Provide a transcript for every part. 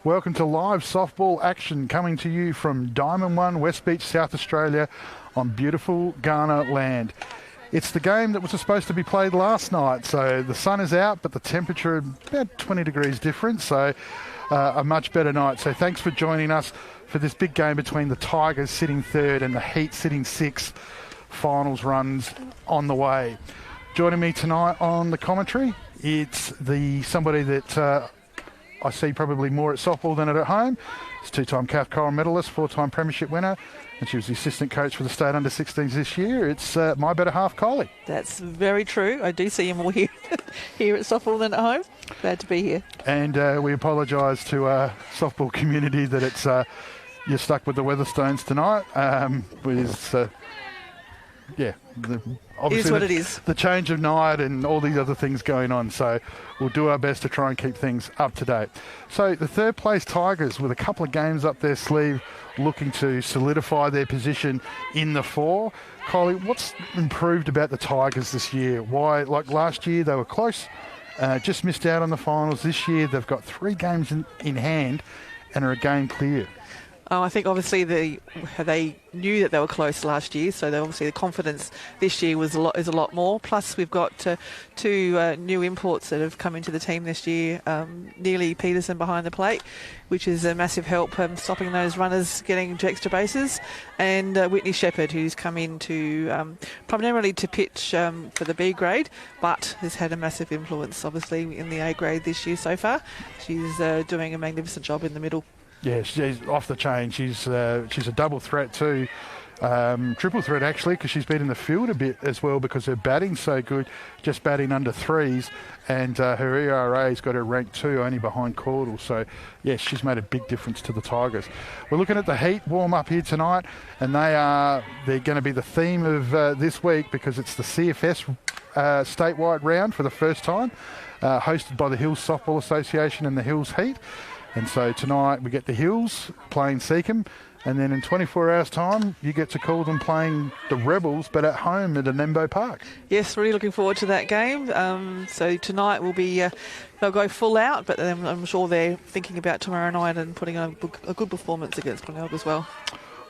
Welcome to live softball action coming to you from Diamond One, West Beach, South Australia on beautiful Ghana land. It's the game that was supposed to be played last night, so the sun is out, but the temperature about 20 degrees different, so a much better night. So thanks for joining us for this big game between the Tigers sitting third and the Heat sitting sixth. Finals runs on the way. Joining me tonight on the commentary, it's somebody that I see probably more at softball than at home. It's two-time Cath Coral medalist, four-time premiership winner, and she was the assistant coach for the state under-16s this year. It's my better half, Kylie. That's very true. I do see you more here at softball than at home. Glad to be here. And we apologise to softball community that it's you're stuck with the Weatherstones tonight. Obviously it is what it is. The change of night and all these other things going on. So we'll do our best to try and keep things up to date. So the third place Tigers with a couple of games up their sleeve looking to solidify their position in the four. Kylie, what's improved about the Tigers this year? Why, like last year, they were close, just missed out on the finals. This year, they've got 3 games in hand and are a game clear. I think obviously they knew that they were close last year, so obviously the confidence this year is a lot more. Plus we've got 2 new imports that have come into the team this year. Nearly Peterson behind the plate, which is a massive help stopping those runners getting to extra bases, and Whitney Shepherd, who's come in to primarily to pitch for the B grade, but has had a massive influence obviously in the A grade this year so far. She's doing a magnificent job in the middle. Yeah, she's off the chain. She's a double threat too. Triple threat actually, because she's been in the field a bit as well because her batting's so good, just batting under 3s, and her ERA's got her rank 2, only behind Caudle. So yes, she's made a big difference to the Tigers. We're looking at the Heat warm up here tonight, and they're going to be the theme of this week because it's the CFS statewide round for the first time, hosted by the Hills Softball Association and the Hills Heat. And so tonight we get the Hills playing Seacombe, and then in 24 hours' time you get to call them playing the Rebels, but at home at Anembo Park. Yes, really looking forward to that game. So tonight will be, they'll go full out, but I'm sure they're thinking about tomorrow night and putting a good performance against Glenelg as well.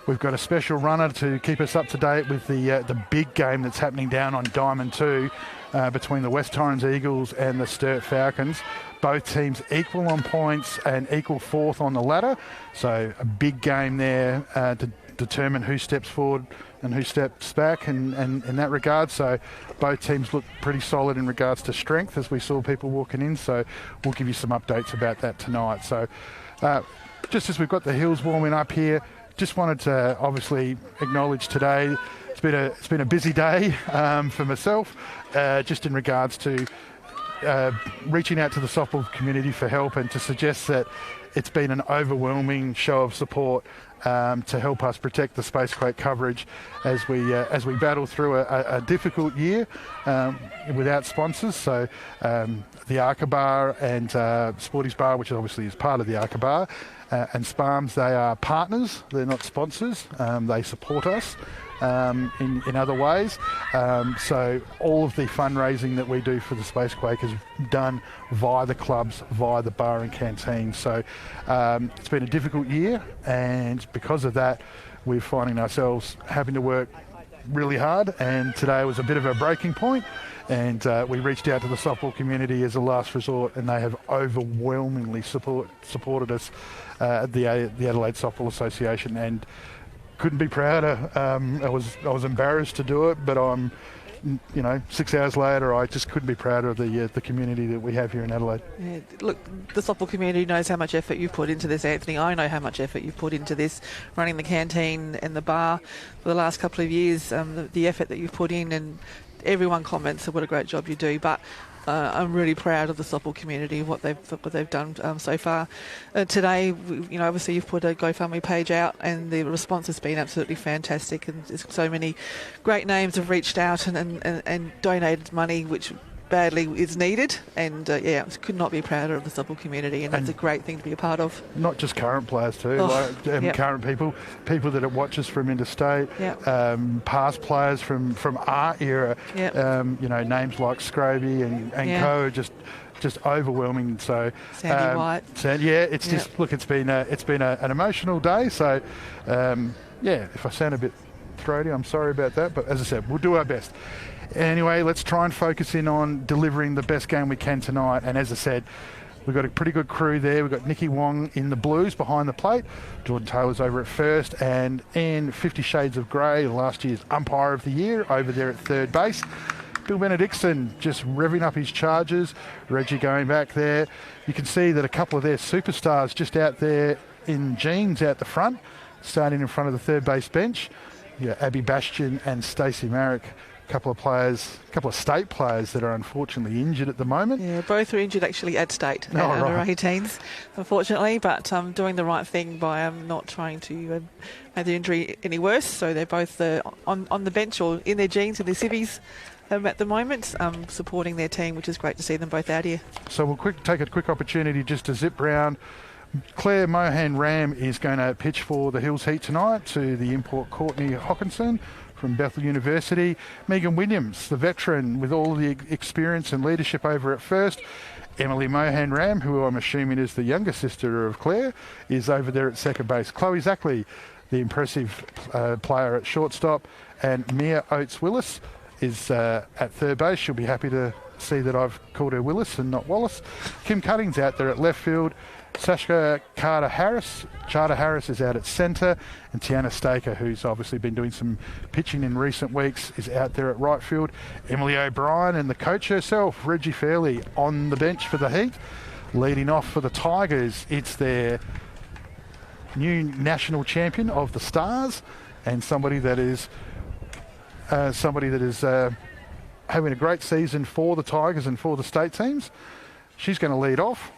We've got a special runner to keep us up to date with the big game that's happening down on Diamond 2 between the West Torrens Eagles and the Sturt Falcons. Both teams equal on points and equal 4th on the ladder. So a big game there to determine who steps forward and who steps back and in that regard. So both teams look pretty solid in regards to strength as we saw people walking in. So we'll give you some updates about that tonight. So just as we've got the Hills warming up here, just wanted to obviously acknowledge today it's been a busy day for myself, just in regards to reaching out to the softball community for help and to suggest that it's been an overwhelming show of support to help us protect the Spacequake coverage as we battle through a difficult year without sponsors. So the Arca Bar and Sporties Bar, which obviously is part of the Arca Bar, and Spalms, they are partners. They're not sponsors. They support us in other ways. So all of the fundraising that we do for the Spacequake is done via the clubs, via the bar and canteen. So it's been a difficult year, and because of that, we're finding ourselves having to work really hard, and today was a bit of a breaking point, and we reached out to the softball community as a last resort, and they have overwhelmingly supported us at the Adelaide Softball Association, and couldn't be prouder. I was embarrassed to do it, but I'm, 6 hours later, I just couldn't be prouder of the community that we have here in Adelaide. Yeah, look, the softball community knows how much effort you've put into this, Anthony. I know how much effort you've put into this, running the canteen and the bar for the last couple of years. The effort that you've put in, and everyone comments what a great job you do. But I'm really proud of the softball community, what they've done so far. Today, obviously you've put a GoFundMe page out, and the response has been absolutely fantastic. And so many great names have reached out and donated money, which badly is needed. And could not be prouder of the softball community, and that's a great thing to be a part of. Not just current players too, current people that watch us from interstate, past players from our era. Names like Scroby and Co. just just overwhelming. So Sandy White. It's just look, it's been an emotional day. So if I sound a bit throaty, I'm sorry about that. But as I said, we'll do our best. Anyway, let's try and focus in on delivering the best game we can tonight. And as I said, we've got a pretty good crew there. We've got Nikki Wong in the Blues behind the plate. Jordan Taylor's over at first. And in 50 Shades of Grey, last year's umpire of the year, over there at third base. Bill Benedictson just revving up his charges. Reggie going back there. You can see that a couple of their superstars just out there in jeans out the front, starting in front of the third base bench. Yeah, Abby Bastian and Stacey Marrick. A couple of state players that are unfortunately injured at the moment. Yeah, both are injured actually at state, under 18s, unfortunately, but doing the right thing by not trying to make the injury any worse. So they're both on the bench or in their jeans, in their civvies at the moment, supporting their team, which is great to see them both out here. So we'll take a quick opportunity just to zip round. Claire Mohan-Ram is going to pitch for the Hills Heat tonight to the import Courtney Hawkinson from Bethel University. Megan Williams, the veteran with all the experience and leadership over at first. Emily Mohan-Ram, who I'm assuming is the younger sister of Claire, is over there at second base. Chloe Zackley, the impressive player at shortstop. And Mia Oates-Willis is at third base. She'll be happy to see that I've called her Willis and not Wallace. Kim Cuttings out there at left field. Sashka Carter-Harris is out at centre, and Tiana Staker, who's obviously been doing some pitching in recent weeks, is out there at right field. Emily O'Brien and the coach herself, Reggie Fairley, on the bench for the Heat. Leading off for the Tigers, it's their new national champion of the Stars, and somebody that is having a great season for the Tigers and for the state teams. She's going to lead off.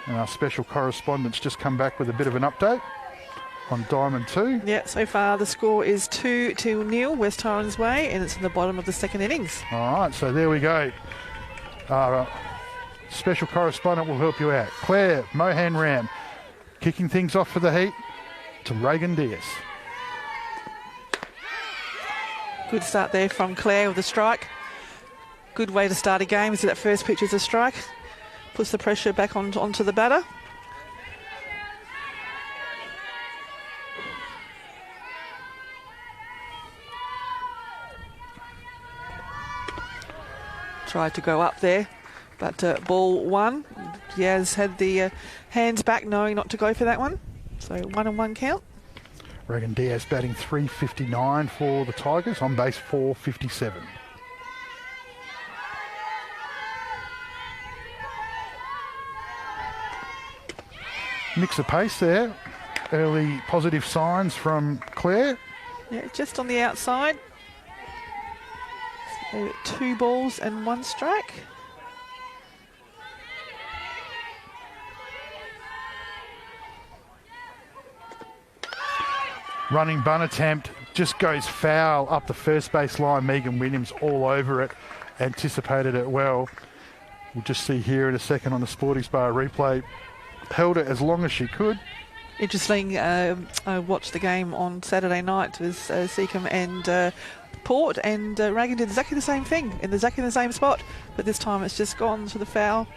And our special correspondent's just come back with a bit of an update on Diamond 2. Yeah, so far the score is 2-0 West Torrens way, and it's in the bottom of the second innings. All right, so there we go. Our special correspondent will help you out. Claire Mohan-Ram kicking things off for the Heat to Reagan Diaz. Good start there from Claire with a strike. Good way to start a game is that first pitch is a strike. Puts the pressure back onto the batter. Tried to go up there, but ball one. Diaz had the hands back, knowing not to go for that one. So 1-1 count. Reagan Diaz batting .359 for the Tigers, on base .457. Mix of pace there. Early positive signs from Claire. Yeah, just on the outside. So 2 balls and 1 strike. Running bunt attempt just goes foul up the first base line. Megan Williams all over it. Anticipated it well. We'll just see here in a second on the Sporties Bar replay. Held it as long as she could. Interesting, I watched the game on Saturday night with Seacombe and Port, and Reagan did exactly the same thing in exactly the same spot, but this time it's just gone to the foul.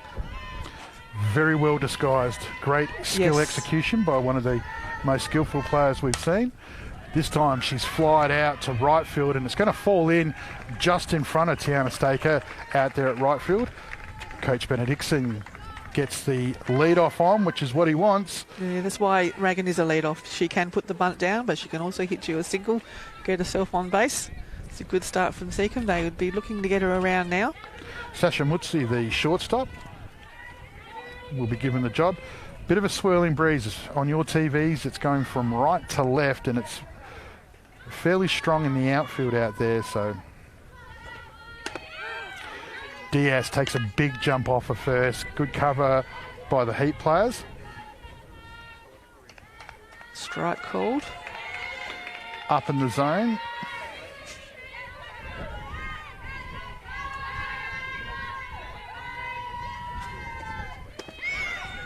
Very well disguised. Great skill execution by one of the most skillful players we've seen. This time she's flied out to right field, and it's going to fall in just in front of Tiana Staker out there at right field. Coach Benedictson gets the lead off on, which is what he wants. Yeah, that's why Reagan is a lead off. She can put the bunt down, but she can also hit you a single, get herself on base. It's a good start from Seacombe. They would be looking to get her around now. Sasha Mutsi, the shortstop, will be given the job. Bit of a swirling breeze on your TVs. It's going from right to left, and it's fairly strong in the outfield out there. So Diaz takes a big jump off of first. Good cover by the Heat players. Strike called. Up in the zone.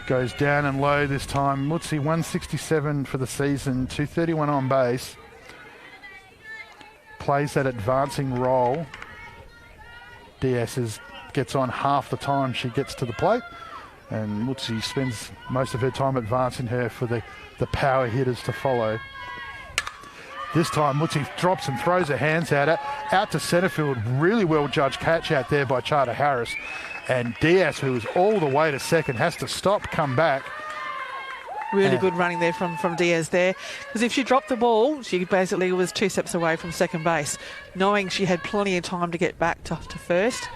Goes down and low this time. Mutsi 167 for the season, 231 on base. Plays that advancing role. Diaz has gets on half the time she gets to the plate, and Mutsi spends most of her time advancing her for the power hitters to follow. This time Mutsi drops and throws her hands at it, out to centre field. Really well judged catch out there by Charter Harris. And Diaz, who is all the way to second, has to stop, come back. Really good running there from Diaz there. Because if she dropped the ball, she basically was 2 steps away from second base, knowing she had plenty of time to get back to first.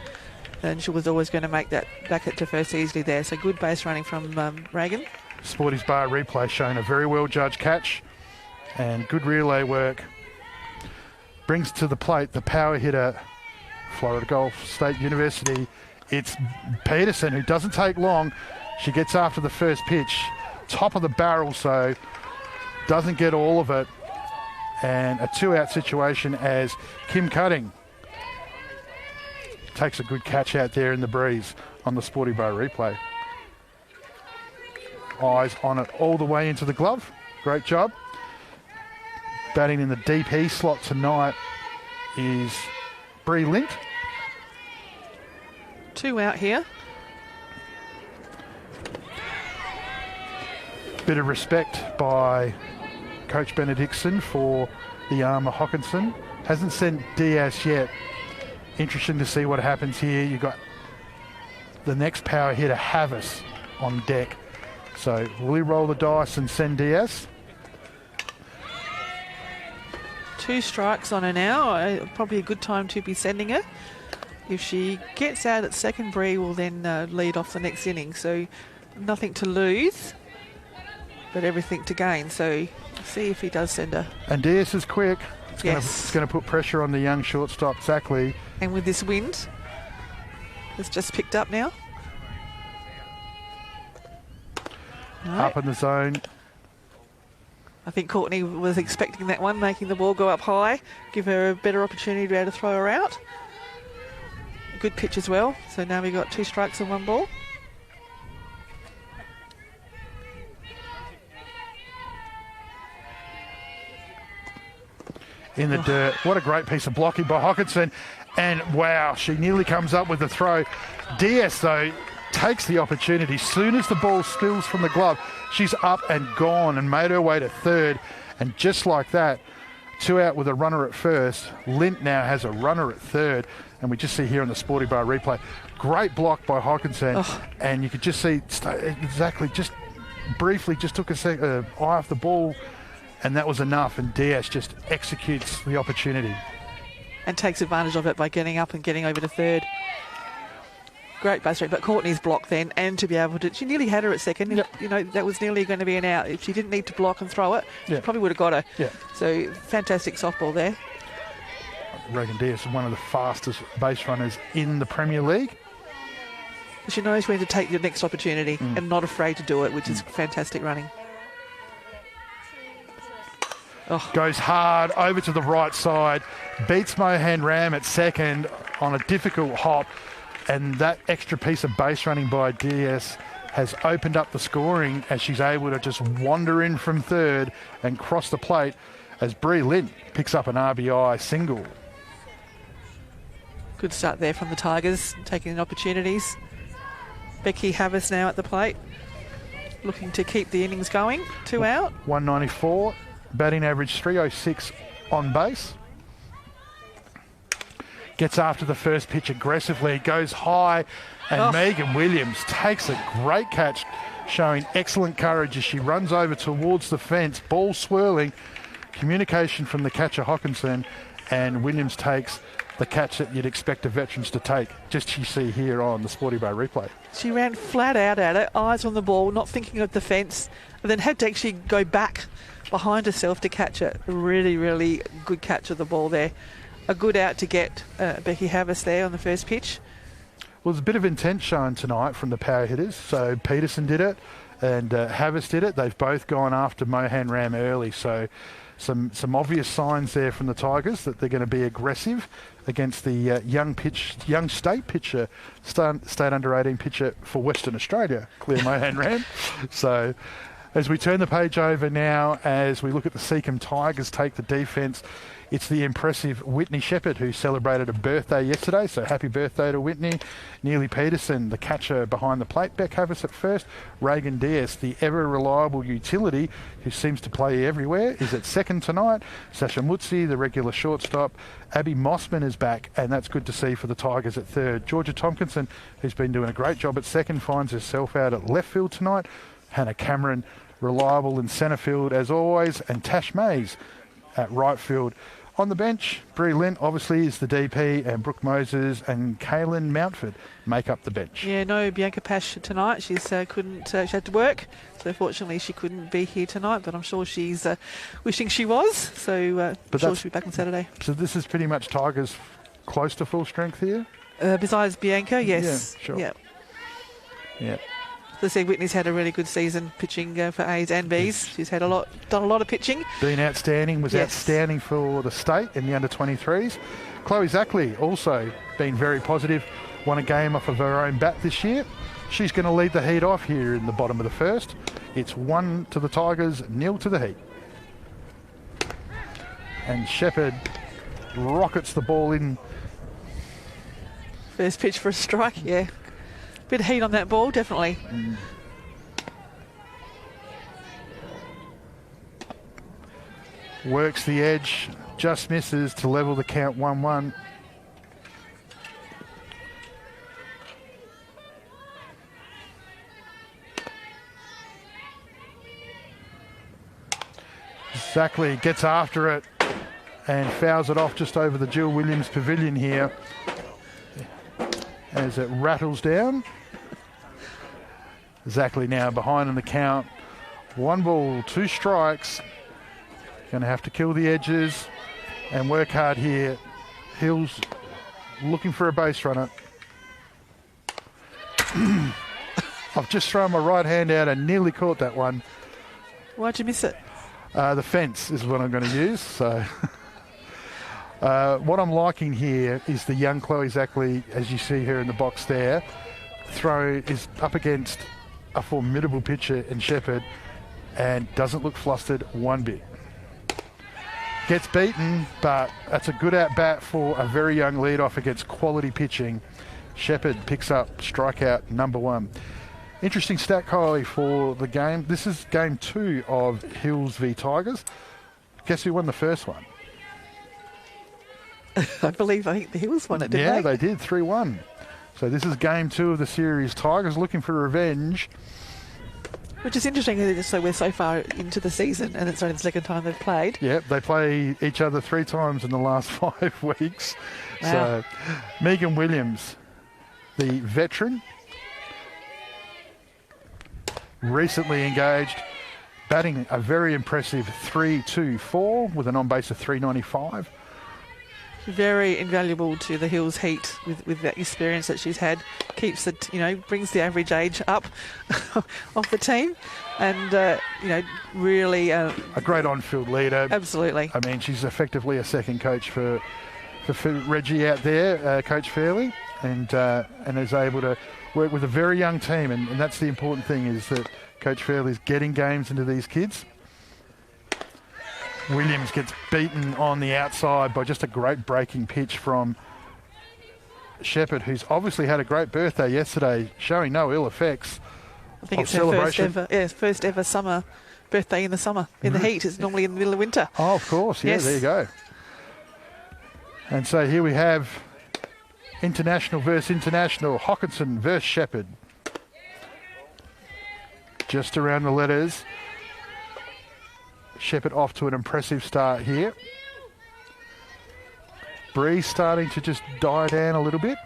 And she was always going to make that back to first easily there. So good base running from Reagan. Sporty's bar replay showing a very well judged catch and good relay work. Brings to the plate the power hitter, Florida Gulf State University. It's Peterson, who doesn't take long. She gets after the first pitch, top of the barrel, so doesn't get all of it. And a 2-out situation as Kim Cutting takes a good catch out there in the breeze on the Sporty Bar replay. Eyes on it all the way into the glove. Great job. Batting in the DP slot tonight is Bree Lint. 2 out here. Bit of respect by Coach Benedictson for the arm of Hawkinson. Hasn't sent Diaz yet. Interesting to see what happens here. You've got the next power hitter, Havas, on deck. So will he roll the dice and send Diaz? 2 strikes on her now. Probably a good time to be sending her. If she gets out at second, Bree will then lead off the next inning. So nothing to lose, but everything to gain. So see if he does send her. And Diaz is quick. It's Yes. going to put pressure on the young shortstop, Zach Lee. And with this wind, it's just picked up now. Up in the zone. I think Courtney was expecting that one, making the ball go up high, give her a better opportunity to be able to throw her out. Good pitch as well. So now we've got 2 strikes and 1 ball. In the dirt. What a great piece of blocking by Hawkinson. And wow, she nearly comes up with the throw. Diaz, though, takes the opportunity. Soon as the ball spills from the glove, she's up and gone and made her way to third. And just like that, 2 out with a runner at first. Lint now has a runner at third. And we just see here on the Sporty Bar replay, great block by Hawkinson. And you could just see exactly, just briefly, just took eye off the ball. And that was enough. And Diaz just executes the opportunity. And takes advantage of it by getting up and getting over to third. Great base rate, but Courtney's block then, and to be able to, she nearly had her at second. Yep. You know, that was nearly going to be an out. If she didn't need to block and throw it, she probably would have got her. Yeah. So fantastic softball there. Reagan Diaz is one of the fastest base runners in the Premier League. She knows when to take the next opportunity and not afraid to do it, which is fantastic running. Goes hard over to the right side, beats Mohan Ram at second on a difficult hop, and that extra piece of base running by Diaz has opened up the scoring as she's able to just wander in from third and cross the plate as Bree Lint picks up an RBI single. Good start there from the Tigers, taking in opportunities. Becky Havas now at the plate, looking to keep the innings going. 2 out. 194, batting average 306 on base. Gets after the first pitch aggressively, goes high, and Megan Williams takes a great catch, showing excellent courage as she runs over towards the fence, ball swirling, communication from the catcher Hawkinson, and Williams takes the catch that you'd expect the veterans to take, just you see here on the Sporty Bar replay. She ran flat out at it, eyes on the ball, not thinking of the fence, and then had to actually go back behind herself to catch it. Really, really good catch of the ball there. A good out to get Becky Havas there on the first pitch. Well, there's a bit of intent shown tonight from the power hitters. So Peterson did it and Havas did it. They've both gone after Mohan Ram early. So some obvious signs there from the Tigers that they're going to be aggressive against the young state pitcher, state under 18 pitcher for Western Australia, Claire Mohan Ram. So As we turn the page over now, as we look at the Seacombe Tigers take the defence, it's the impressive Whitney Shepherd who celebrated a birthday yesterday, so happy birthday to Whitney. Neely Peterson, the catcher behind the plate. Beck Havis at first. Reagan Diaz, the ever-reliable utility who seems to play everywhere, is at second tonight. Sasha Mutsi, the regular shortstop. Abby Mossman is back, and that's good to see for the Tigers at third. Georgia Tompkinson, who's been doing a great job at second, finds herself out at left field tonight. Hannah Cameron, reliable in centre field as always, and Tash Mays at right field. On the bench, Brie Lint obviously is the DP, and Brooke Moses and Kaylin Mountford make up the bench. Yeah, no Bianca Pash tonight. She had to work, so fortunately she couldn't be here tonight, but I'm sure she's wishing she was, so I'm sure she'll be back on Saturday. So this is pretty much Tigers close to full strength here? Besides Bianca, yes. Yeah, sure. Yeah. Yeah. As I said, Whitney's had a really good season pitching for A's and B's. She's had done a lot of pitching. Been outstanding, was outstanding for the state in the under-23s. Chloe Zackley also been very positive, won a game off of her own bat this year. She's going to lead the heat off here in the bottom of the first. It's 1 to the Tigers, 0 to the Heat. And Shepherd rockets the ball in. First pitch for a strike, yeah. Bit of heat on that ball, definitely. Works the edge, just misses to level the count 1-1. Zackley gets after it and fouls it off just over the Jill Williams pavilion here as it rattles down. Zackley now behind in the count. 1 ball, 2 strikes. Going to have to kill the edges and work hard here. Hills looking for a base runner. I've just thrown my right hand out and nearly caught that one. Why'd you miss it? The fence is what I'm going to use. So what I'm liking here is the young Chloe Zackley, as you see her in the box there. Throw is up against a formidable pitcher in Shepherd and doesn't look flustered one bit. Gets beaten, but that's a good at-bat for a very young lead-off against quality pitching. Shepherd picks up strikeout number 1. Interesting stat, Kylie, for the game. This is game 2 of Hills v Tigers. Guess who won the first one? I think the Hills won it, didn't they? Yeah, they did, 3-1. So this is game 2 of the series. Tigers looking for revenge. Which is interesting, so we're so far into the season and it's only the second time they've played. Yep, they play each other 3 times in the last 5 weeks. Wow. So Megan Williams, the veteran, recently engaged, batting a very impressive 3-2-4 with an on-base of 395. Very invaluable to the Hills Heat with that experience that she's had. Keeps it, brings the average age up of the team, and really a great on-field leader. Absolutely. I mean, she's effectively a second coach for Reggie out there, Coach Fairley, and is able to work with a very young team, and that's the important thing, is that Coach Fairley's getting games into these kids. Williams gets beaten on the outside by just a great breaking pitch from Shepherd, who's obviously had a great birthday yesterday, showing no ill effects. I think it's her first ever summer birthday in the summer, in the heat. It's normally in the middle of winter. Oh, of course. Yeah, yes. There you go. And so here we have international versus international, Hawkinson versus Shepherd. Just around the letters. Shepherd off to an impressive start here. Bree starting to just die down a little bit.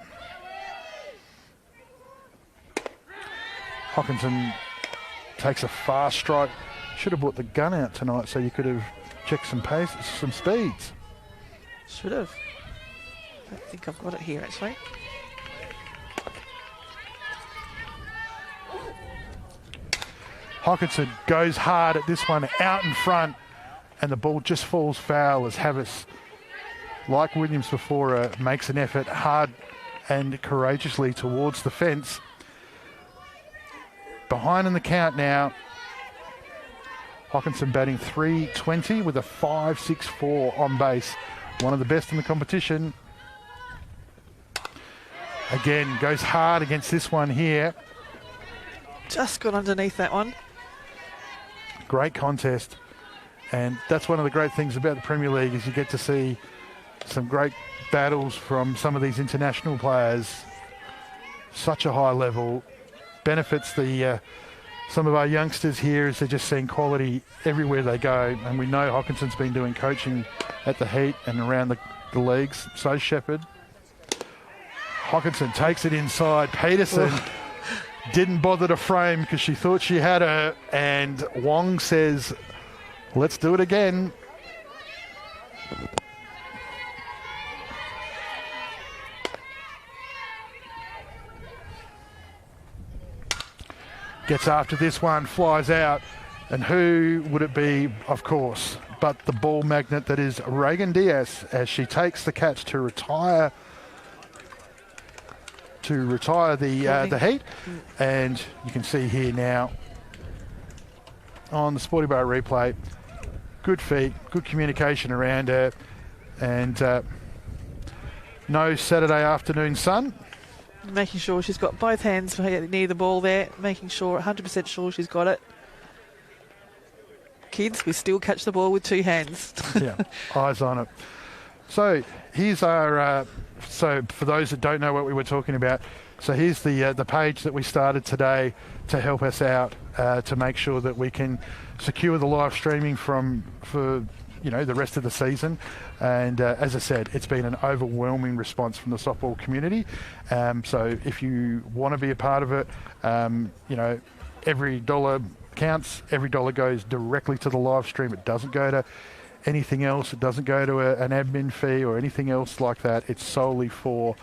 Hawkinson takes a fast strike. Should have brought the gun out tonight so you could have checked some pace, some speeds. Should have. I don't think I've got it here actually. Hawkinson goes hard at this one, out in front, and the ball just falls foul as Havis, like Williams before, makes an effort hard and courageously towards the fence. Behind in the count now, Hawkinson batting .320 with a 5.64 on base. One of the best in the competition. Again, goes hard against this one here. Just got underneath that one. Great contest. And that's one of the great things about the Premier League is you get to see some great battles from some of these international players. Such a high level. Benefits the some of our youngsters here as they're just seeing quality everywhere they go. And we know Hawkinson's been doing coaching at the Heat and around the leagues. So Shepherd. Hawkinson takes it inside. Peterson didn't bother to frame because she thought she had her. And Wong says, let's do it again. Gets after this one, flies out. And who would it be, of course, but the ball magnet that is Reagan Diaz as she takes the catch to retire the Heat. And you can see here now on the Sporty Bar replay, good feet, good communication around her, and no Saturday afternoon sun. Making sure she's got both hands near the ball there, making sure, 100% sure she's got it. Kids, we still catch the ball with two hands. Yeah, eyes on it. So here's our, so for those that don't know what we were talking about, so here's the page that we started today to help us out to make sure that we can secure the live streaming for the rest of the season. And as I said, it's been an overwhelming response from the softball community. So if you want to be a part of it, every dollar counts. Every dollar goes directly to the live stream. It doesn't go to anything else. It doesn't go to an admin fee or anything else like that. It's solely for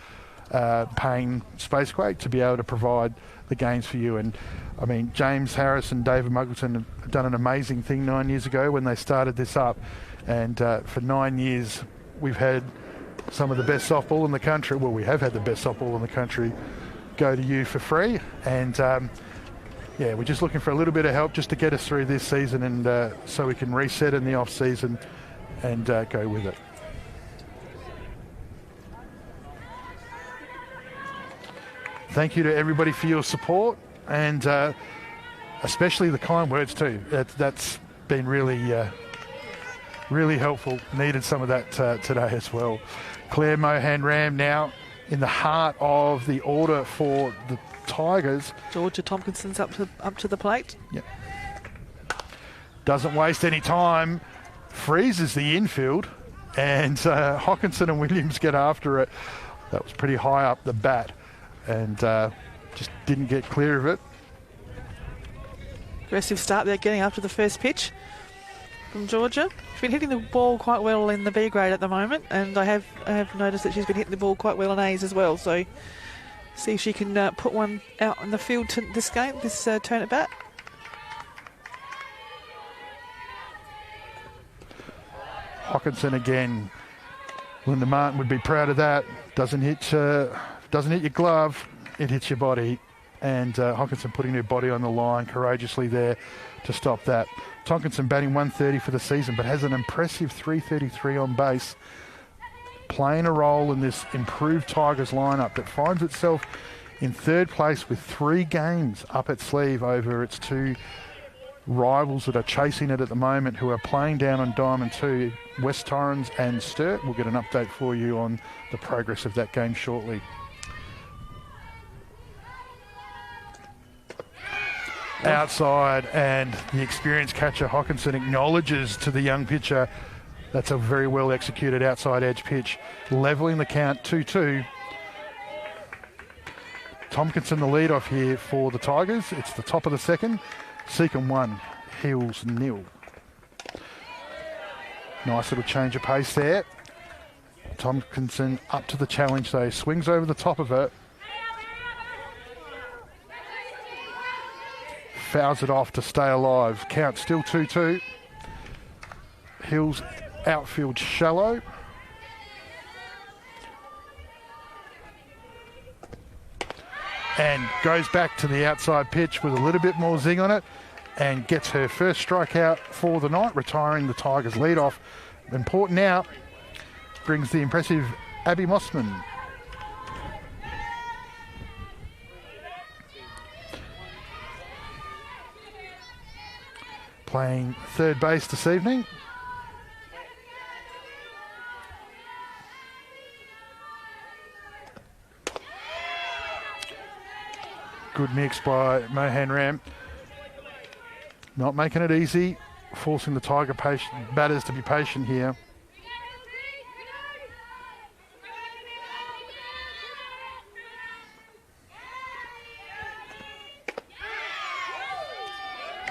paying Spacequake to be able to provide the games for you. And I mean, James Harris and David Muggleton have done an amazing thing 9 years ago when they started this up. And for 9 years, we've had some of the best softball in the country. Well, we have had the best softball in the country go to you for free. And we're just looking for a little bit of help just to get us through this season and so we can reset in the off season and go with it. Thank you to everybody for your support and especially the kind words too. That's been really helpful. Needed some of that today as well. Claire Mohan-Ram now in the heart of the order for the Tigers. Georgia Tompkinson's up to the plate. Yep. Doesn't waste any time. Freezes the infield, and Hawkinson and Williams get after it. That was pretty high up the bat, and just didn't get clear of it. Aggressive start there, getting after the first pitch from Georgia. She's been hitting the ball quite well in the B grade at the moment, and I have noticed that she's been hitting the ball quite well in A's as well. So see if she can put one out in the field to this turn at bat. Hawkinson again. Linda Martin would be proud of that. Doesn't hit your glove, it hits your body. And Hawkinson putting her body on the line courageously there to stop that. Tonkinson batting 130 for the season, but has an impressive 333 on base, playing a role in this improved Tigers lineup that finds itself in third place with 3 games up its sleeve over its 2 rivals that are chasing it at the moment, who are playing down on Diamond 2, West Torrens and Sturt. We'll get an update for you on the progress of that game shortly. Outside, and the experienced catcher Hawkinson acknowledges to the young pitcher. That's a very well executed outside edge pitch, levelling the count 2-2. Tompkinson the lead off here for the Tigers. It's the top of the second. Seacombe 1, Hills 0. Nice little change of pace there. Tompkinson up to the challenge though, swings over the top of it. Fouls it off to stay alive. Count still 2-2. Hills outfield shallow. And goes back to the outside pitch with a little bit more zing on it. and gets her first strikeout for the night, retiring the Tigers' lead-off. Important now, brings the impressive Abby Mossman. Playing third base this evening. Good mix by Mohan Ram. Not making it easy, forcing the Tiger batters to be patient here.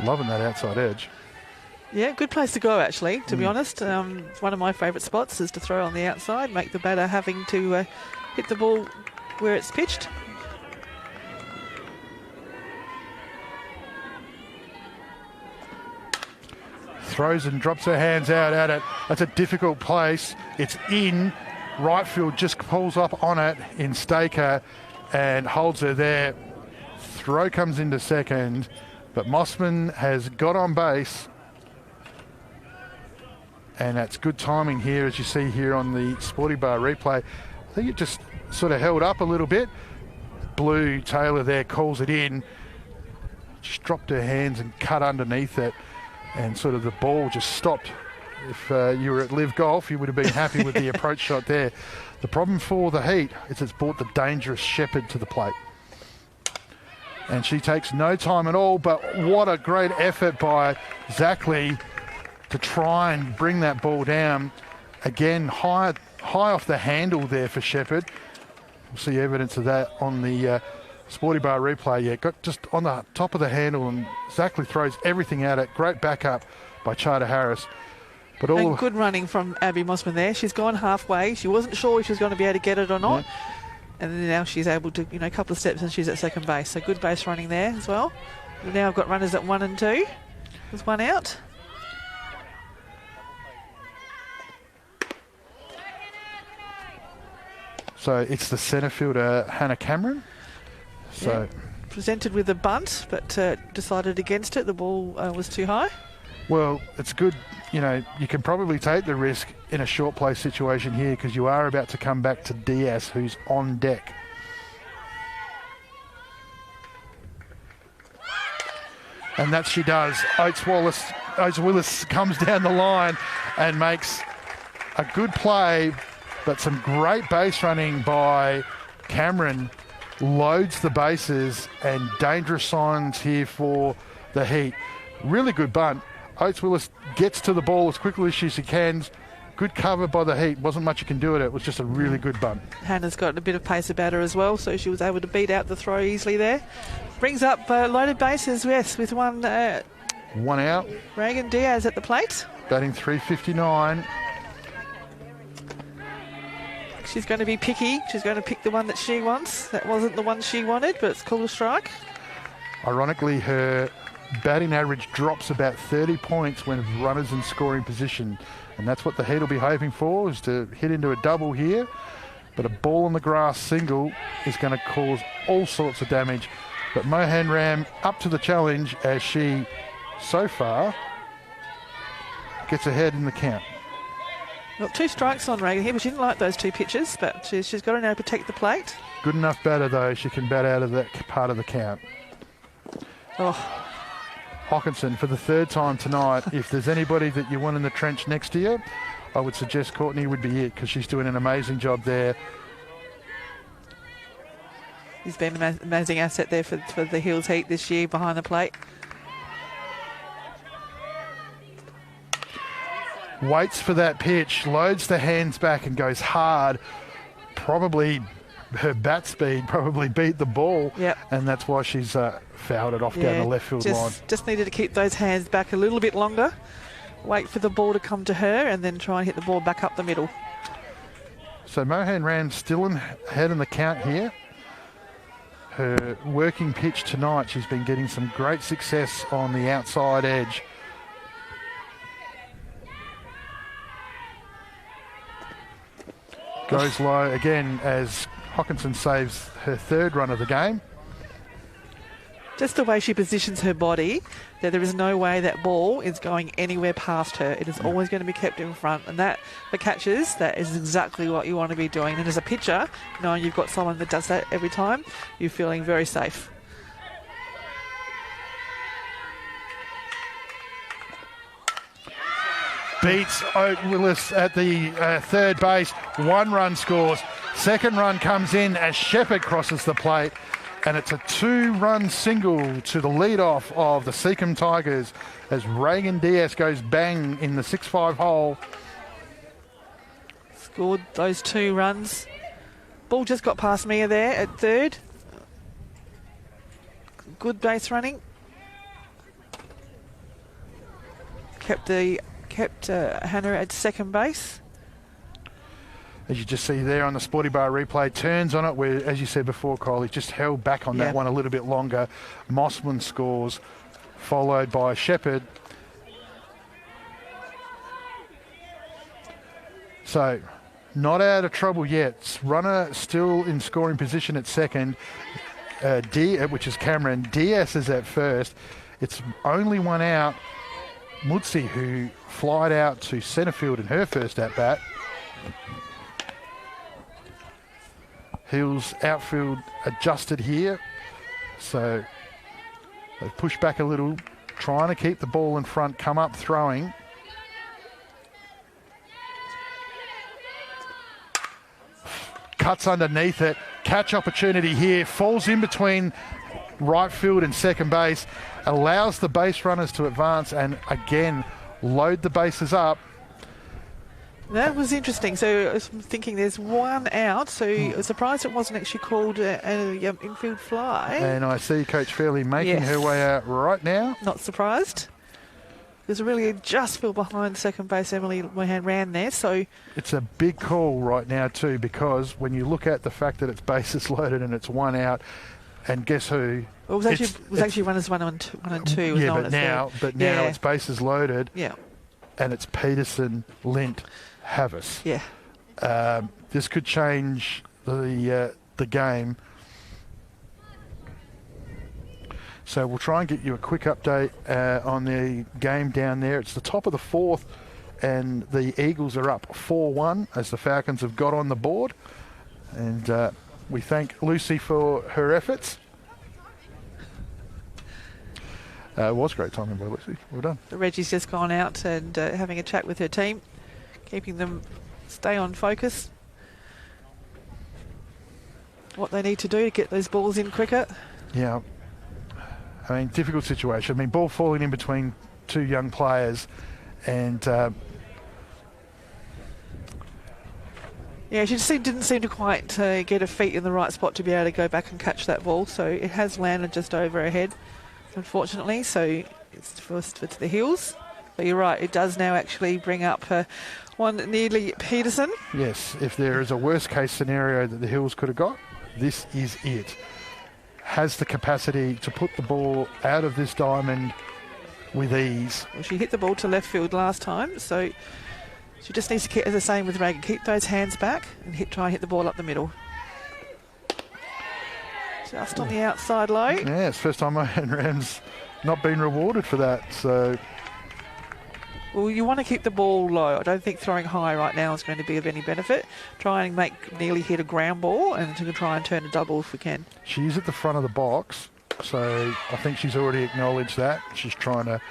Loving that outside edge. Yeah, good place to go, actually, to be honest. One of my favourite spots is to throw on the outside, make the batter having to hit the ball where it's pitched. Throws and drops her hands out at it. That's a difficult place. It's in. Right field just pulls up on it in Staker and holds her there. Throw comes into second, but Mossman has got on base. And that's good timing here, as you see here on the Sporty Bar replay. I think it just sort of held up a little bit. Blue Taylor there calls it in. Just dropped her hands and cut underneath it. And sort of the ball just stopped. If you were at Live Golf, you would have been happy with the approach shot there. The problem for the Heat is it's brought the dangerous Shepherd to the plate. And she takes no time at all, but what a great effort by Zackley to try and bring that ball down. Again, high off the handle there for Shepherd. We'll see evidence of that on the Sporty Bar replay. Yeah, got just on the top of the handle, and Zackley throws everything at it. Great backup by Charter Harris. But all and good running from Abby Mossman there. She's gone halfway. She wasn't sure if she was going to be able to get it or not. Yeah. And then now she's able to, a couple of steps and she's at second base. So good base running there as well. Now I've got runners at 1 and 2. There's one out. So it's the centre fielder, Hannah Cameron. So yeah. Presented with a bunt, but decided against it. The ball was too high. Well, it's good. You can probably take the risk in a short play situation here because you are about to come back to Diaz, who's on deck. And that she does. Oates Willis comes down the line and makes a good play, but some great base running by Cameron. Loads the bases and dangerous signs here for the Heat. Really good bunt. Oates Willis gets to the ball as quickly as she can. Good cover by the Heat. Wasn't much you can do at it. It was just a really good bunt. Hannah's got a bit of pace about her as well, so she was able to beat out the throw easily there. Brings up loaded bases, yes, with one out. Reagan Diaz at the plate. Batting .359. She's going to be picky. She's going to pick the one that she wants. That wasn't the one she wanted, but it's called a strike. Ironically, her batting average drops about 30 points when runners in scoring position. And that's what the Heat will be hoping for, is to hit into a double here. But a ball on the grass single is going to cause all sorts of damage. But Mohan Ram up to the challenge as she, so far, gets ahead in the count. Well, 2 strikes on Reagan here, but she didn't like those 2 pitches, but she's got to now protect the plate. Good enough batter, though. She can bat out of that part of the count. Oh. Hawkinson for the 3rd time tonight. If there's anybody that you want in the trench next to you, I would suggest Courtney would be it, because she's doing an amazing job there. He's been an amazing asset there for the Hills Heat this year behind the plate. Waits for that pitch, loads the hands back and goes hard. Probably her bat speed probably beat the ball. Yep. And that's why she's fouled it off down the left field line. Just needed to keep those hands back a little bit longer. Wait for the ball to come to her and then try and hit the ball back up the middle. So Mohan Ram still ahead in the count here. Her working pitch tonight, she's been getting some great success on the outside edge. Goes low again as Hawkinson saves her 3rd run of the game. Just the way she positions her body, that there is no way that ball is going anywhere past her. It is always going to be kept in front. And that, for catches, that is exactly what you want to be doing. And as a pitcher, knowing you've got someone that does that every time, you're feeling very safe. Beats Oak Willis at the third base. 1 run scores. Second run comes in as Shepherd crosses the plate. And it's a 2-run single to the lead-off of the Seacombe Tigers as Reagan Diaz goes bang in the 6-5 hole. Scored those 2 runs. Ball just got past Mia there at third. Good base running. Kept Hannah at second base. As you just see there on the Sporty Bar replay, turns on it where, as you said before, Kyle, he's just held back on that one a little bit longer. Mossman scores, followed by Shepherd. So, not out of trouble yet. Runner still in scoring position at second, which is Cameron. Diaz is at first. It's only one out. Mutsi, who flied out to centre field in her first at-bat. Hills outfield adjusted here, so they push back a little, trying to keep the ball in front, come up throwing. Cuts underneath it, catch opportunity here, falls in between right field and second base, allows the base runners to advance and again load the bases up. That was interesting. So I was thinking there's 1 out, so I was surprised it wasn't actually called an infield fly. And I see Coach Fairley making her way out right now. Not surprised. There's really just fell behind second base. Emily Mohan ran there, so... It's a big call right now too, because when you look at the fact that it's bases loaded and it's 1 out, and guess who? Well, it was actually runners 1 and 2. Yeah, but now it's bases loaded. Yeah. And it's Peterson, Lint, Havis. Yeah. This could change the game. So we'll try and get you a quick update on the game down there. It's the top of the 4th, and the Eagles are up 4-1 as the Falcons have got on the board. And we thank Lucy for her efforts. It was great timing by Lucy. Well done. Reggie's just gone out and having a chat with her team, keeping them stay on focus. What they need to do to get those balls in quicker. Yeah. I mean, difficult situation. I mean, ball falling in between 2 young players and... yeah, she just didn't seem to quite get her feet in the right spot to be able to go back and catch that ball. So it has landed just over her head, unfortunately. So it's first to the Hills. But you're right, it does now actually bring up one nearly Peterson. Yes, if there is a worst case scenario that the Hills could have got, this is it. Has the capacity to put the ball out of this diamond with ease. Well, she hit the ball to left field last time, so she just needs to keep, as I say with Reagan, keep those hands back and try and hit the ball up the middle. Just on the outside low. Yeah, it's first time Ram's not been rewarded for that, so... Well, you want to keep the ball low. I don't think throwing high right now is going to be of any benefit. Try and make Neely hit a ground ball and to try and turn a double if we can. She's at the front of the box, so I think she's already acknowledged that. She's trying to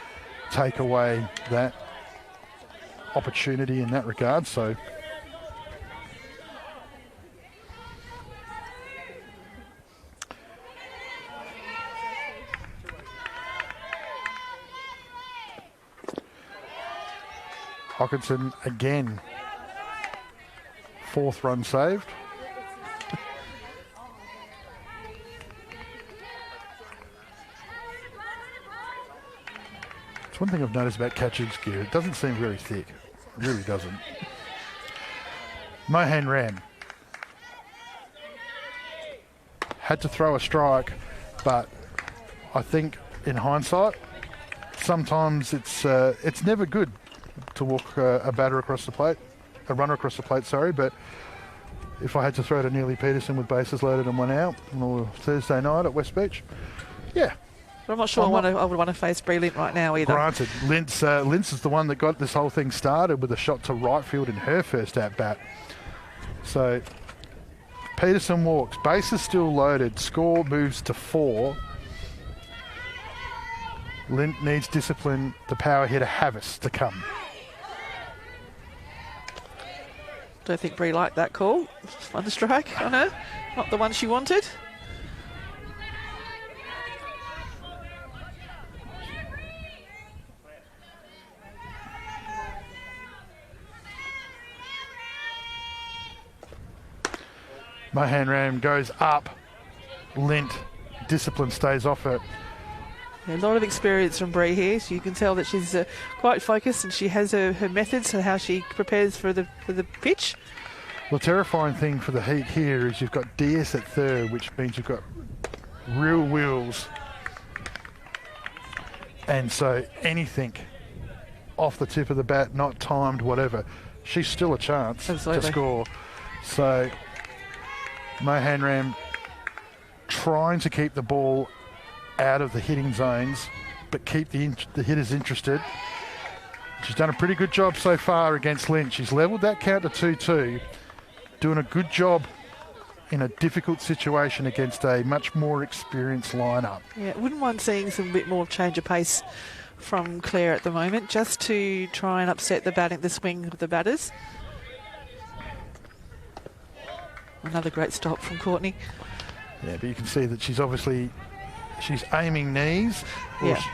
take away that opportunity in that regard, so... Hawkinson again, 4th run saved. It's one thing I've noticed about Katchid's gear. It doesn't seem very thick. It really doesn't. Mohan ran. Had to throw a strike, but I think in hindsight, sometimes it's never good to walk a runner across the plate, but if I had to throw to Neely Peterson with bases loaded and 1 out on Thursday night at West Beach, yeah, But I'm not sure I would want to face Bree Lint right now either. Granted, Lintz is the one that got this whole thing started with a shot to right field in her first at-bat. So Peterson walks. Base is still loaded. Score moves to 4. Lint needs discipline. The power hitter Havis to come. Don't think Bree liked that call. On the strike on her. Not the one she wanted. Mohan Ram goes up. Lint. Discipline stays off it. A lot of experience from Bree here. So you can tell that she's quite focused, and she has her methods and how she prepares for the pitch. The terrifying thing for the Heat here is you've got DS at third, which means you've got real wheels. And so anything off the tip of the bat, not timed, whatever, she's still a chance to score. So Mohan Ram trying to keep the ball out of the hitting zones, but keep the hitters interested. She's done a pretty good job so far against Lynch. She's levelled that count to 2-2, doing a good job in a difficult situation against a much more experienced lineup. Yeah, wouldn't mind seeing some bit more change of pace from Claire at the moment, just to try and upset the swing of the batters. Another great stop from Courtney. Yeah, but you can see that she's aiming knees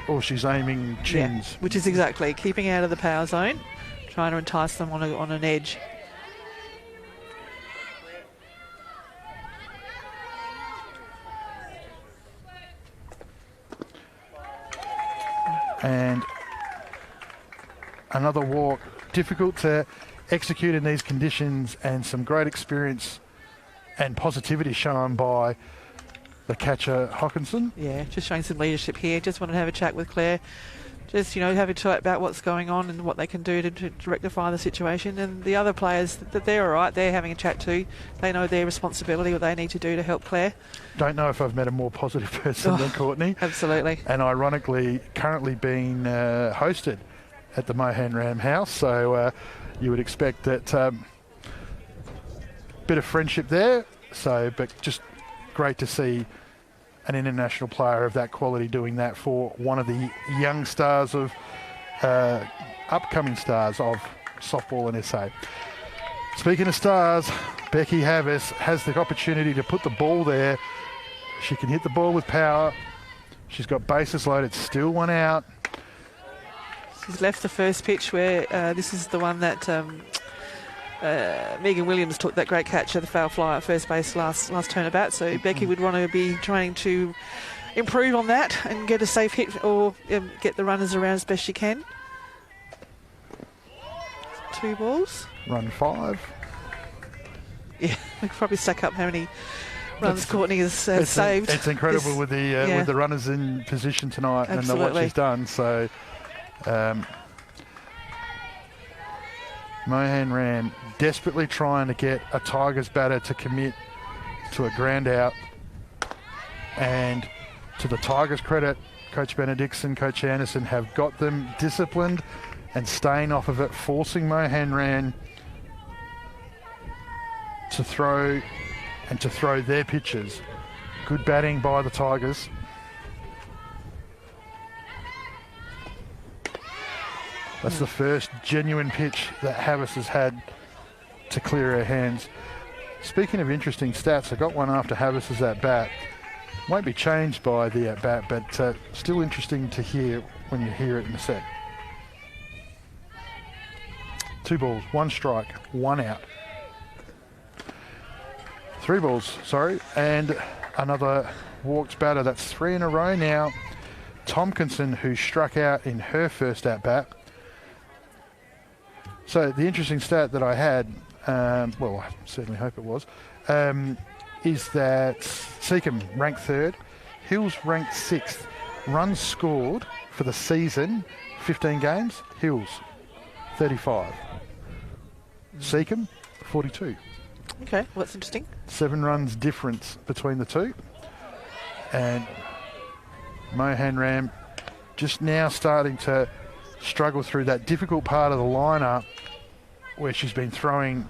or she's aiming chins. Yeah, which is exactly keeping out of the power zone, trying to entice them on an edge. And another walk. Difficult to execute in these conditions, and some great experience and positivity shown by the catcher Hawkinson. Yeah, just showing some leadership here. Just wanted to have a chat with Claire. Just, have a chat about what's going on and what they can do to rectify the situation. And the other players, that they're all right. They're having a chat too. They know their responsibility, what they need to do to help Claire. Don't know if I've met a more positive person than Courtney. Absolutely. And ironically, currently being hosted at the Mohan Ram house. So you would expect that bit of friendship there. So, but just great to see an international player of that quality doing that for one of the young stars of upcoming stars of softball in SA. Speaking of stars, Becky Havis has the opportunity to put the ball there. She can hit the ball with power. She's got bases loaded, still one out. She's left the first pitch where this is the one that Megan Williams took that great catch at the foul fly at first base last turn of bat. So Becky would want to be trying to improve on that and get a safe hit or get the runners around as best she can. 2 balls. Run 5. Yeah, we could probably stack up how many runs Courtney has saved. It's incredible with the runners in position tonight. Absolutely. And what she's done. So Mohan Ram desperately trying to get a Tigers batter to commit to a ground out. And to the Tigers' credit, Coach Benedictson, Coach Anderson have got them disciplined and staying off of it, forcing Mohan Ram to throw their pitches. Good batting by the Tigers. That's the first genuine pitch that Havis has had to clear her hands. Speaking of interesting stats, I got one after Havis's at-bat. Won't be changed by the at-bat, but still interesting to hear when you hear it in a sec. 2 balls, 1 strike, 1 out. 3 balls, sorry, and another walked batter. That's 3 in a row now. Tompkinson, who struck out in her first at-bat. So the interesting stat that I had, well, I certainly hope it was, is that Seacombe ranked 3rd, Hills ranked 6th. Runs scored for the season, 15 games, Hills 35. Seacombe 42. Okay, well, that's interesting. 7 runs difference between the two. And Mohan Ram just now starting to struggle through that difficult part of the lineup where she's been throwing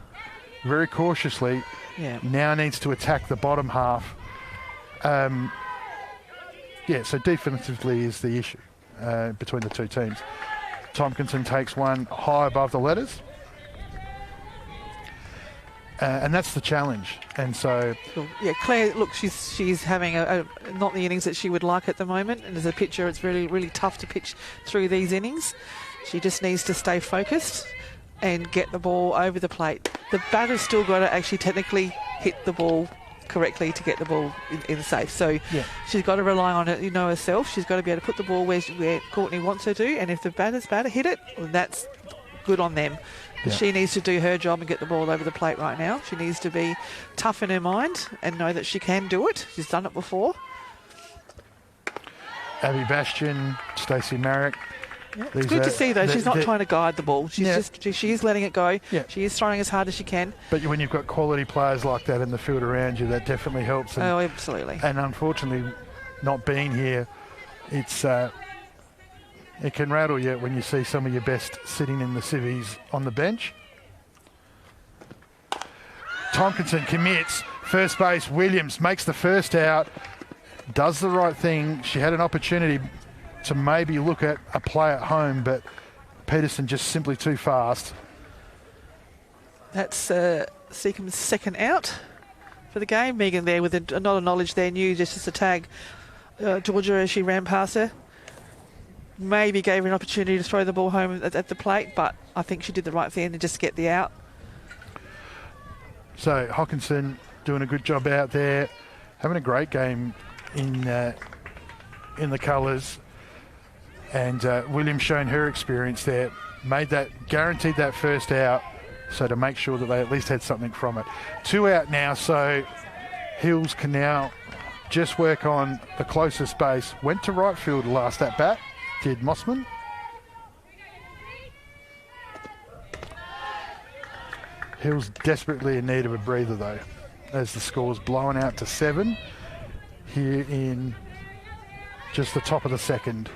very cautiously. Yeah. Now needs to attack the bottom half. So defensively is the issue between the two teams. Tompkinson takes one high above the letters. And that's the challenge. And so... Yeah, Claire, look, she's having not the innings that she would like at the moment. And as a pitcher, it's really, really tough to pitch through these innings. She just needs to stay focused and get the ball over the plate. The batter's still got to actually technically hit the ball correctly to get the ball in safe. So she's got to rely on it, herself. She's got to be able to put the ball where Courtney wants her to. And if the batter's hit it, well, that's good on them. Yeah. She needs to do her job and get the ball over the plate right now. She needs to be tough in her mind and know that she can do it. She's done it before. Abby Bastian, Stacey Marrick. Yeah. It's good to see, though. She's not trying to guide the ball. She is letting it go. Yeah. She is throwing as hard as she can. But when you've got quality players like that in the field around you, that definitely helps. And, absolutely. And unfortunately, not being here, it can rattle you when you see some of your best sitting in the civvies on the bench. Tompkinson commits. First base, Williams makes the first out. Does the right thing. She had an opportunity to maybe look at a play at home, but Peterson just simply too fast. That's Seacombe's second out for the game. Megan there with a lot of knowledge there, knew just as a tag Georgia as she ran past her. Maybe gave her an opportunity to throw the ball home at the plate, but I think she did the right thing and just get the out. So Hawkinson doing a good job out there, having a great game in the colours, and Williams showing her experience there, guaranteed that first out, so to make sure that they at least had something from it. 2 out now, so Hills can now just work on the closest base. Went to right field last at bat, did Mossman. Hills desperately in need of a breather though, as the score's blown out to 7 here in just the top of the second.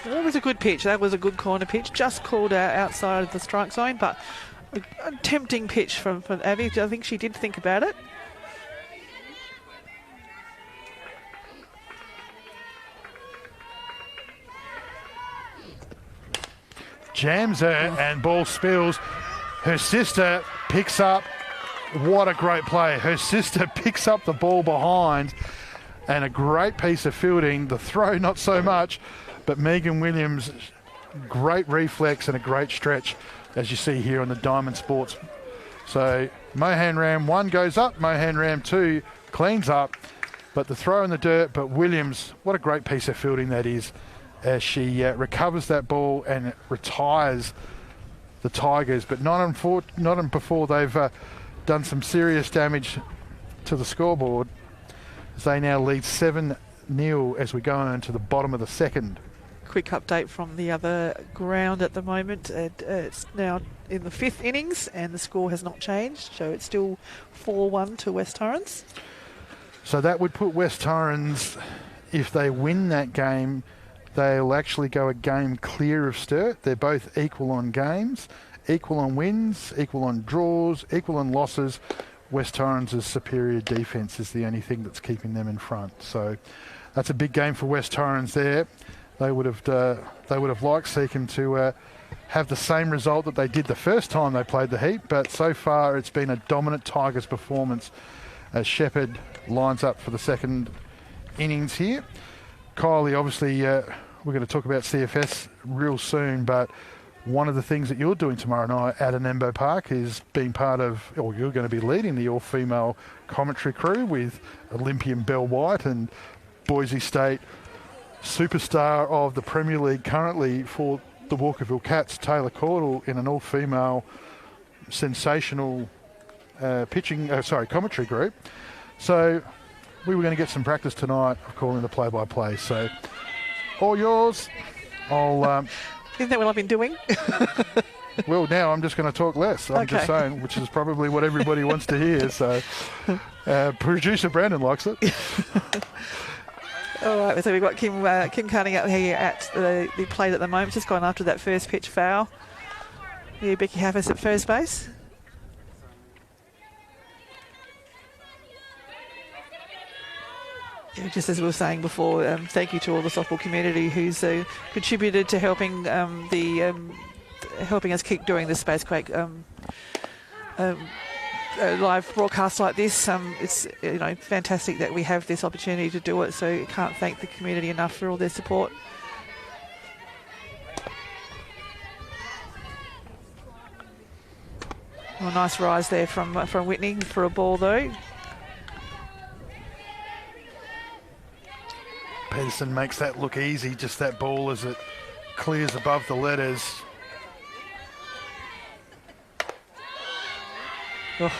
That was a good pitch. That was a good corner pitch. Just called out outside of the strike zone, but a tempting pitch from Abby. I think she did think about it. Jams her and ball spills. Her sister picks up. What a great play. Her sister picks up the ball behind, and a great piece of fielding. The throw, not so much, but Megan Williams, great reflex and a great stretch, as you see here on the Diamond Sports. So Mohan Ram 1 goes up, Mohan Ram 2 cleans up, but the throw in the dirt. But Williams, what a great piece of fielding that is, as she recovers that ball and retires the Tigers, but not before they've done some serious damage to the scoreboard, as they now lead 7-0 as we go into the bottom of the second. Quick update from the other ground at the moment. It's now in the 5th innings and the score has not changed, so it's still 4-1 to West Torrens. So that would put West Torrens, if they win that game, they'll actually go a game clear of Sturt. They're both equal on games, equal on wins, equal on draws, equal on losses. West Torrens' superior defence is the only thing that's keeping them in front. So that's a big game for West Torrens there. They would have liked Seacombe to have the same result that they did the first time they played the Heat, but so far it's been a dominant Tigers performance as Shepherd lines up for the second innings here. Kylie, obviously, we're going to talk about CFS real soon, but one of the things that you're doing tomorrow night at Anembo Park is being part of, or you're going to be leading the all-female commentary crew with Olympian Belle White and Boise State superstar of the Premier League currently for the Walkerville Cats, Taylor Caudle, in an all-female sensational commentary group. So we were going to get some practice tonight of calling the play-by-play. So all yours. Isn't that what I've been doing? Well, now I'm just going to talk less. I'm just Okay. saying, which is probably what everybody wants to hear. So, producer Brandon likes it. All right, so we've got Kim Cunning up here at the plate at the moment, just gone after that first pitch foul. Yeah, Becky Haffis at first base. Yeah, just as we were saying before, thank you to all the softball community who's contributed to helping helping us keep doing the Spacequake live broadcast like this. It's fantastic that we have this opportunity to do it. So I can't thank the community enough for all their support. Oh, nice rise there from Whitney for a ball though. Peterson makes that look easy, just that ball as it clears above the letters. Oh,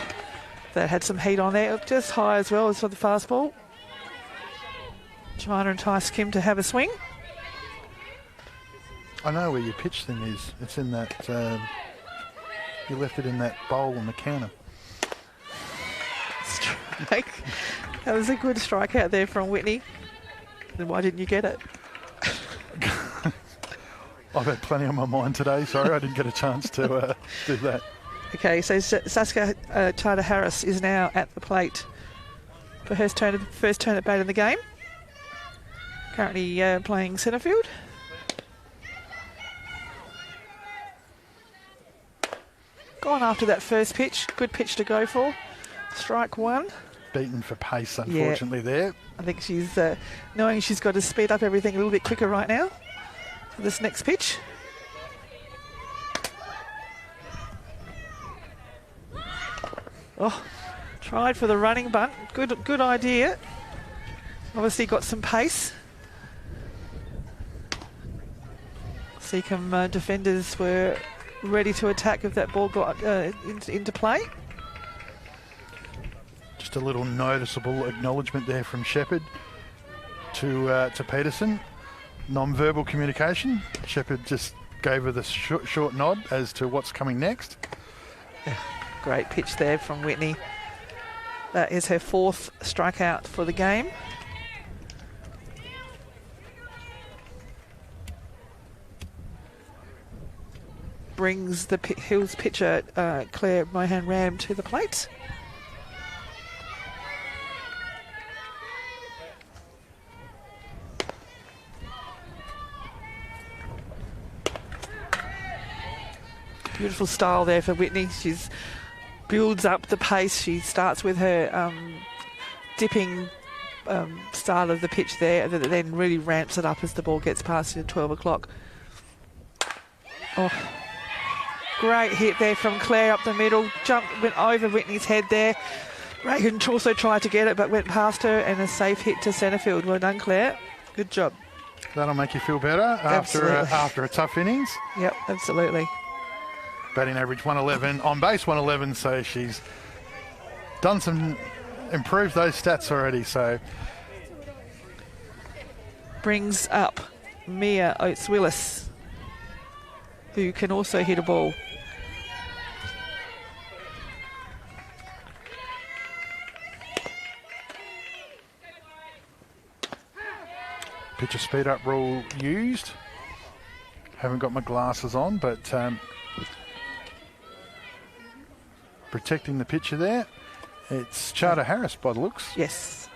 that had some heat on there, just high as well as for the fastball. Trying to entice Kim to have a swing. I know where your pitch thing is. It's in that, you left it in that bowl on the counter. Strike. That was a good strike out there from Whitney. Then why didn't you get it? I've had plenty on my mind today. Sorry, I didn't get a chance to do that. Okay, so Saskia Charter-Harris is now at the plate for her first turn at bat in the game. Currently playing centre field. Gone after that first pitch. Good pitch to go for. Strike one. Beaten for pace, unfortunately, there. I think she's knowing she's got to speed up everything a little bit quicker right now for this next pitch. Oh, tried for the running bunt. Good idea. Obviously got some pace. Seacombe defenders were ready to attack if that ball got into play. Just a little noticeable acknowledgement there from Shepherd to Peterson. Non-verbal communication. Shepherd just gave her the short nod as to what's coming next. Great pitch there from Whitney. That is her fourth strikeout for the game. Brings the Hills pitcher Claire Mohan-Ram to the plate. Beautiful style there for Whitney. She's builds up the pace. She starts with her dipping start of the pitch there, and then really ramps it up as the ball gets past 12 o'clock. Oh, great hit there from Claire up the middle. Went over Whitney's head there. Reagan also tried to get it, but went past her, and a safe hit to centre field. Well done, Claire. Good job. That'll make you feel better after a tough innings. Yep, absolutely. Batting average 111, on base 111, so she's improved those stats already. So brings up Mia Oates-Willis, who can also hit a ball. Pitcher speed up rule used. Haven't got my glasses on, but protecting the pitcher there. It's Charter-Harris by the looks. Yes.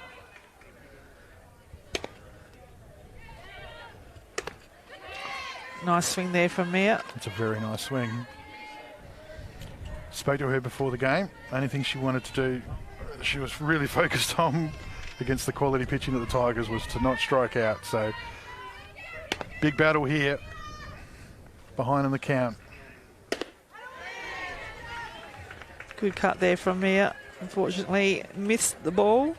Nice swing there from Mia. It's a very nice swing. Spoke to her before the game. Only thing she wanted to do, she was really focused on against the quality pitching of the Tigers, was to not strike out. So big battle here. Behind in the count. Good cut there from Mia. Unfortunately, missed the ball.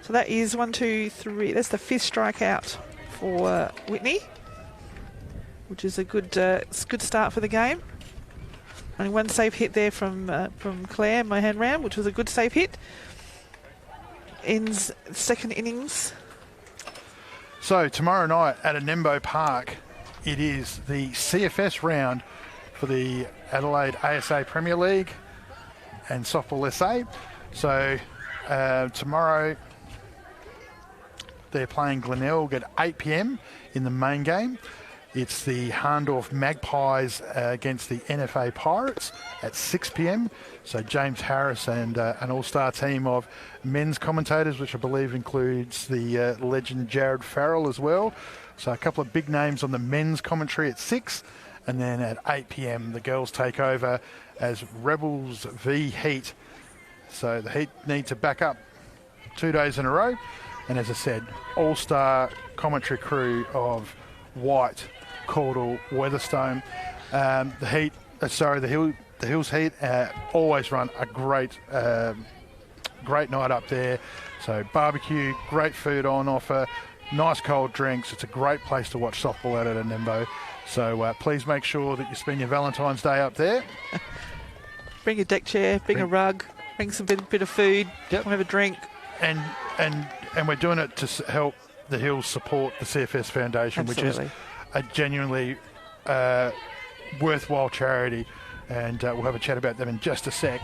So that is 1, 2, 3. That's the fifth strikeout for Whitney, which is a good start for the game. Only one safe hit there from Claire Mohan-Ram, which was a good safe hit. Ends second innings. So tomorrow night at Anembo Park, it is the CFS round for the Adelaide ASA Premier League and Softball SA. So tomorrow they're playing Glenelg at 8 p.m. in the main game. It's the Harndorf Magpies against the NFA Pirates at 6 p.m. So James Harris and an all-star team of men's commentators, which I believe includes the legend Jared Farrell as well. So a couple of big names on the men's commentary at 6. And then at 8 p.m, the girls take over as Rebels v Heat. So the Heat need to back up 2 days in a row. And as I said, all-star commentary crew of White, Caudle, Weatherstone. The Hills Heat always run a great night up there. So barbecue, great food on offer, nice cold drinks. It's a great place to watch softball out at Anembo. So please make sure that you spend your Valentine's Day up there. Bring a deck chair, bring a rug, bring some bit of food, have a drink. And we're doing it to help the Hills support the CFS Foundation, Absolutely. which is a genuinely worthwhile charity. And we'll have a chat about them in just a sec.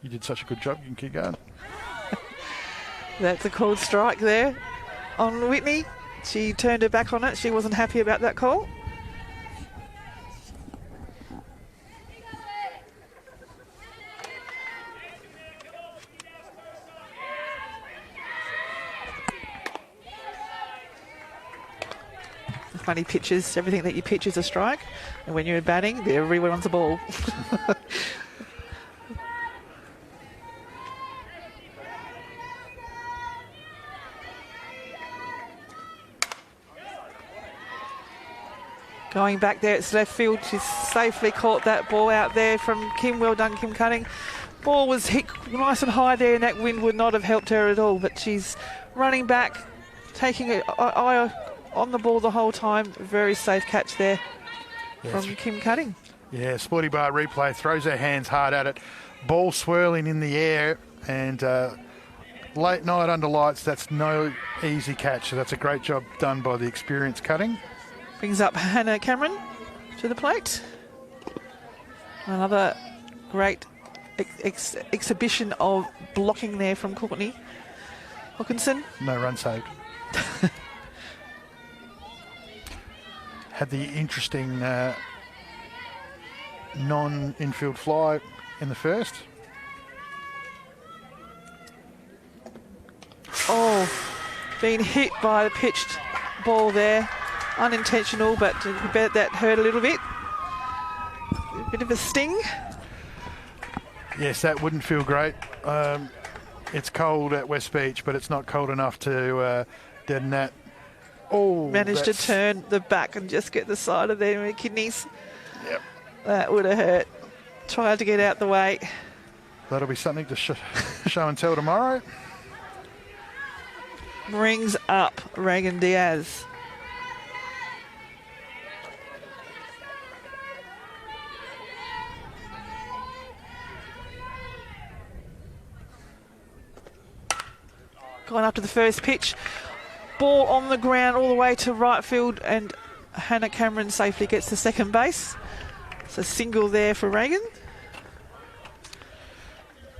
You did such a good job. You can keep going. That's a called strike there on Whitney. She turned her back on it. She wasn't happy about that call. Funny pitches. Everything that you pitch is a strike. And when you're batting, everyone wants a ball. Going back there, it's left field. She's safely caught that ball out there from Kim. Well done, Kim Cutting. Ball was hit nice and high there, and that wind would not have helped her at all. But she's running back, taking an eye on the ball the whole time. Very safe catch there from Kim Cutting. Yeah, Sporty Bar replay, throws her hands hard at it. Ball swirling in the air, and late night under lights, that's no easy catch. So that's a great job done by the experienced Cutting. Brings up Hannah Cameron to the plate. Another great exhibition of blocking there from Courtney Hawkinson. No run saved. Had the interesting non-infield fly in the first. Oh, being hit by the pitched ball there. Unintentional, but I bet that hurt a little bit. A bit of a sting. Yes, that wouldn't feel great. It's cold at West Beach, but it's not cold enough to deaden that. Oh, managed to turn the back and just get the side of their kidneys. Yep. That would have hurt. Tried to get out the way. That'll be something to show and tell tomorrow. Brings up Reagan Diaz. Gone up to the first pitch. Ball on the ground all the way to right field, and Hannah Cameron safely gets to second base. It's a single there for Reagan.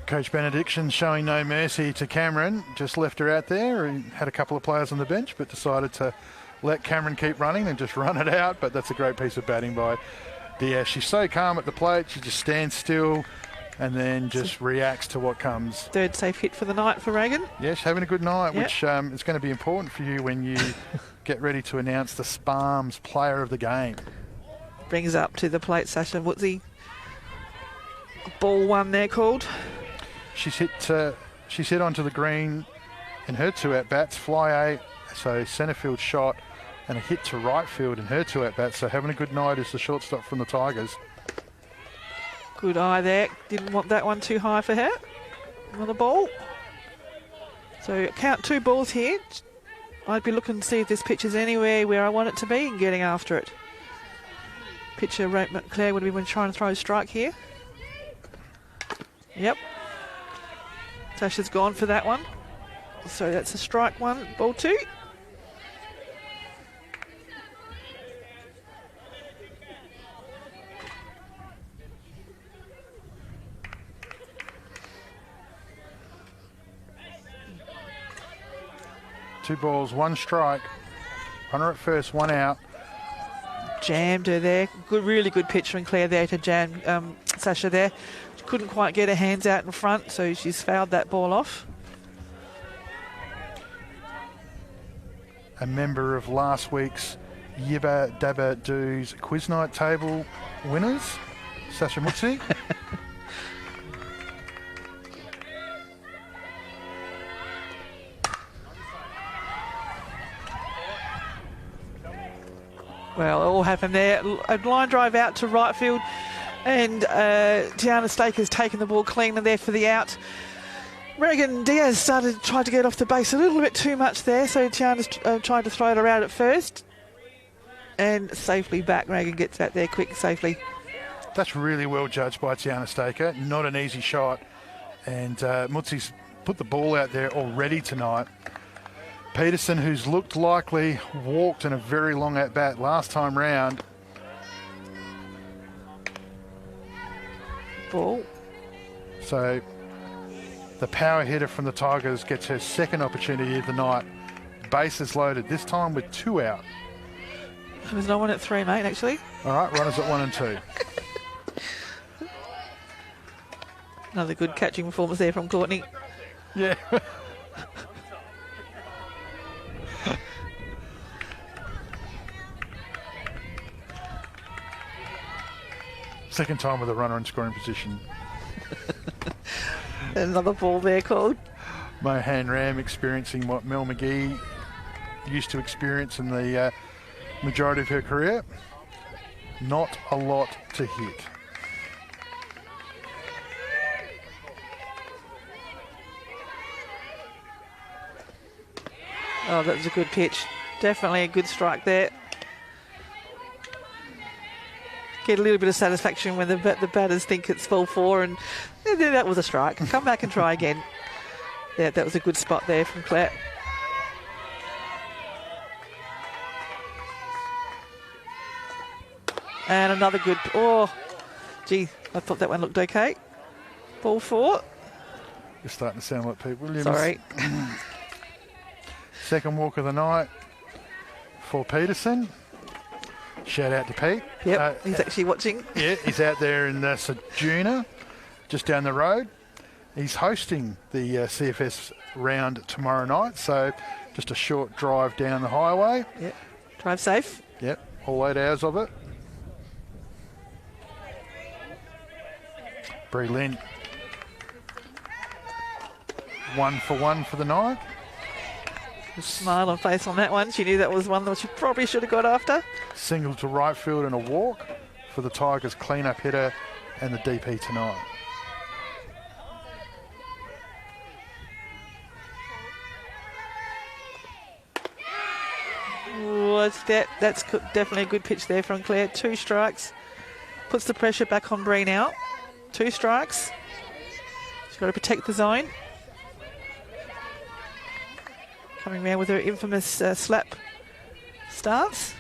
Coach Benediction showing no mercy to Cameron. Just left her out there. He had a couple of players on the bench, but decided to let Cameron keep running and just run it out. But that's a great piece of batting by Diaz. She's so calm at the plate. She just stands still and then just reacts to what comes. Third safe hit for the night for Reagan. Yes, having a good night, yep. Which is going to be important for you when you get ready to announce the Sparms player of the game. Brings up to the plate Sasha Woodsey. Ball one there called. She's hit onto the green in her two at-bats, fly A, so centre field shot, and a hit to right field in her two at-bats. So having a good night is the shortstop from the Tigers. Good eye there. Didn't want that one too high for her. Another ball. So count 2 balls here. I'd be looking to see if this pitch is anywhere where I want it to be and getting after it. Pitcher Claire would have been trying to throw a strike here. Yep. Tasha's gone for that one. So that's a strike 1, ball 2. 2 balls, 1 strike. Runner at first, 1 out. Jammed her there. Good, really good pitch from Claire there to jam Sasha there. She couldn't quite get her hands out in front, so she's fouled that ball off. A member of last week's Yibba Dabba Do's quiz night table winners, Sasha Mutsi. Well, it all happened there. A line drive out to right field, and Tiana Staker's taken the ball clean and there for the out. Reagan Diaz tried to get off the base a little bit too much there, so Tiana's tried to throw it around at first. And safely back. Reagan gets out there quick, safely. That's really well judged by Tiana Staker. Not an easy shot. And Mutsi's put the ball out there already tonight. Peterson, who's looked likely, walked in a very long at-bat last time round. Ball. So the power hitter from the Tigers gets her second opportunity of the night. Bases loaded, this time with 2 out. There's no one at 3, mate, actually. All right, runners at 1 and 2. Another good catching performance there from Courtney. Yeah. Second time with a runner in scoring position. Another ball there called. Mohan Ram experiencing what Mel McGee used to experience in the majority of her career. Not a lot to hit. Oh, that was a good pitch. Definitely a good strike there. Get a little bit of satisfaction when the batters think it's full 4, and that was a strike. Come back and try again. Yeah, that was a good spot there from Claire. And another good... Oh, gee, I thought that one looked okay. Ball 4. You're starting to sound like Pete Williams. Sorry. Second walk of the night for Peterson. Shout out to Pete. Yep, he's actually watching. Yeah, he's out there in Sajuna, just down the road. He's hosting the CFS round tomorrow night, so just a short drive down the highway. Yep, drive safe. Yep, all 8 hours of it. Bree Lynn, 1 for 1 for the night. A smile on face on that one. She knew that was one that she probably should have got after. Single to right field and a walk for the Tigers clean-up hitter and the DP tonight. That's definitely a good pitch there from Claire. 2 strikes. Puts the pressure back on Bree now. 2 strikes. She's got to protect the zone. Coming around with her infamous slap stance.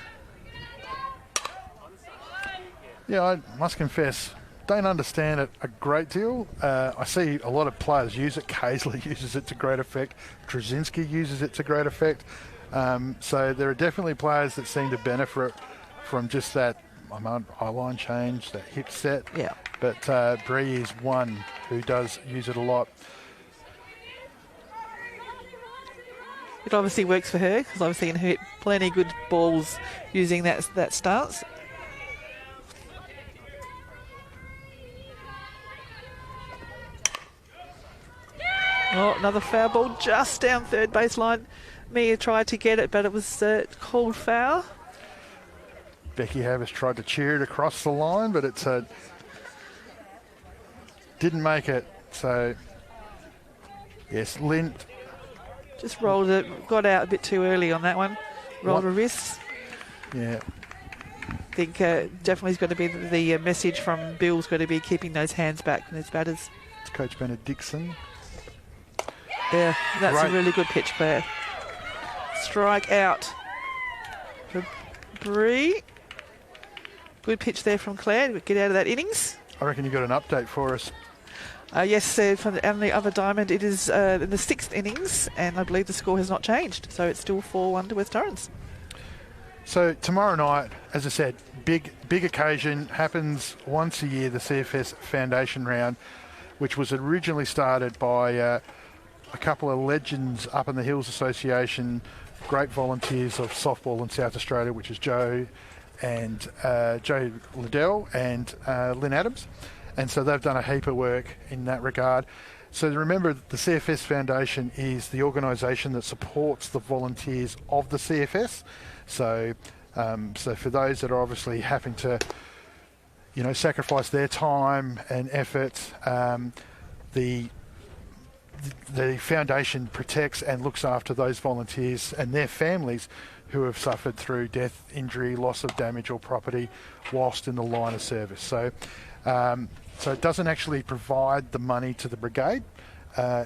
Yeah, I must confess, don't understand it a great deal. I see a lot of players use it. Casely uses it to great effect. Trzynski uses it to great effect. So there are definitely players that seem to benefit from just that eye line change, that hip set. Yeah. But Bree is one who does use it a lot. It obviously works for her, because I've seen her hit plenty of good balls using that stance. Oh, another foul ball just down third baseline. Mia tried to get it, but it was called foul. Becky Havas tried to cheer it across the line, but it's didn't make it. So, yes, Lint just rolled it, got out a bit too early on that one. Rolled her wrists. Yeah. I think definitely is going to be the message from Bill's going to be keeping those hands back from his batters. It's Coach Bennett Dixon. Yeah, that's Great. a really good pitch, Claire. Strike out for Bree. Good pitch there from Claire. Get out of that innings. I reckon you got an update for us. Yes, and the other diamond, it is in the 6th innings, and I believe the score has not changed, so it's still 4-1 to West Torrens. So tomorrow night, as I said, big occasion, happens once a year, the CFS Foundation Round, which was originally started by a couple of legends up in the Hills Association, great volunteers of softball in South Australia, which is Joe Liddell and Lynn Adams. And so they've done a heap of work in that regard. So remember, the CFS Foundation is the organisation that supports the volunteers of the CFS. So for those that are obviously having to, sacrifice their time and effort, the foundation protects and looks after those volunteers and their families who have suffered through death, injury, loss of damage or property whilst in the line of service. So it doesn't actually provide the money to the brigade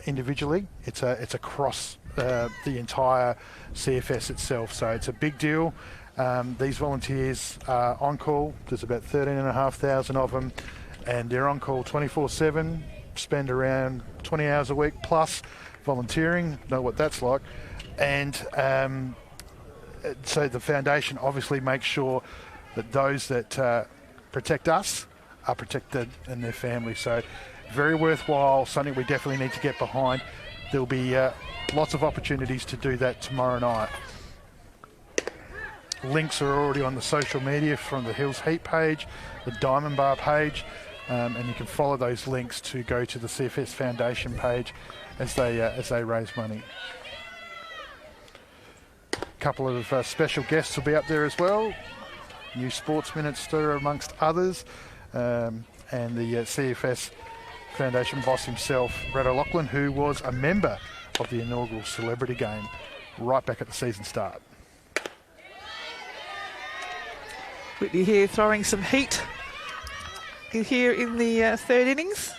individually. It's across the entire CFS itself. So it's a big deal. These volunteers are on call. There's about 13,500 of them, and they're on call 24/7. Spend around 20 hours a week plus volunteering. Know what that's like. And so the foundation obviously makes sure that those that protect us are protected and their families. So very worthwhile, something we definitely need to get behind. There'll be lots of opportunities to do that tomorrow night. Links are already on the social media from the Hills Heat page, the Diamond Bar page, and you can follow those links to go to the CFS Foundation page as they raise money. A couple of special guests will be up there as well. New Sports Minister amongst others, and the CFS Foundation boss himself, Brad O'Loughlin, who was a member of the inaugural celebrity game right back at the season start. Whitney here throwing some heat here in the 3rd innings.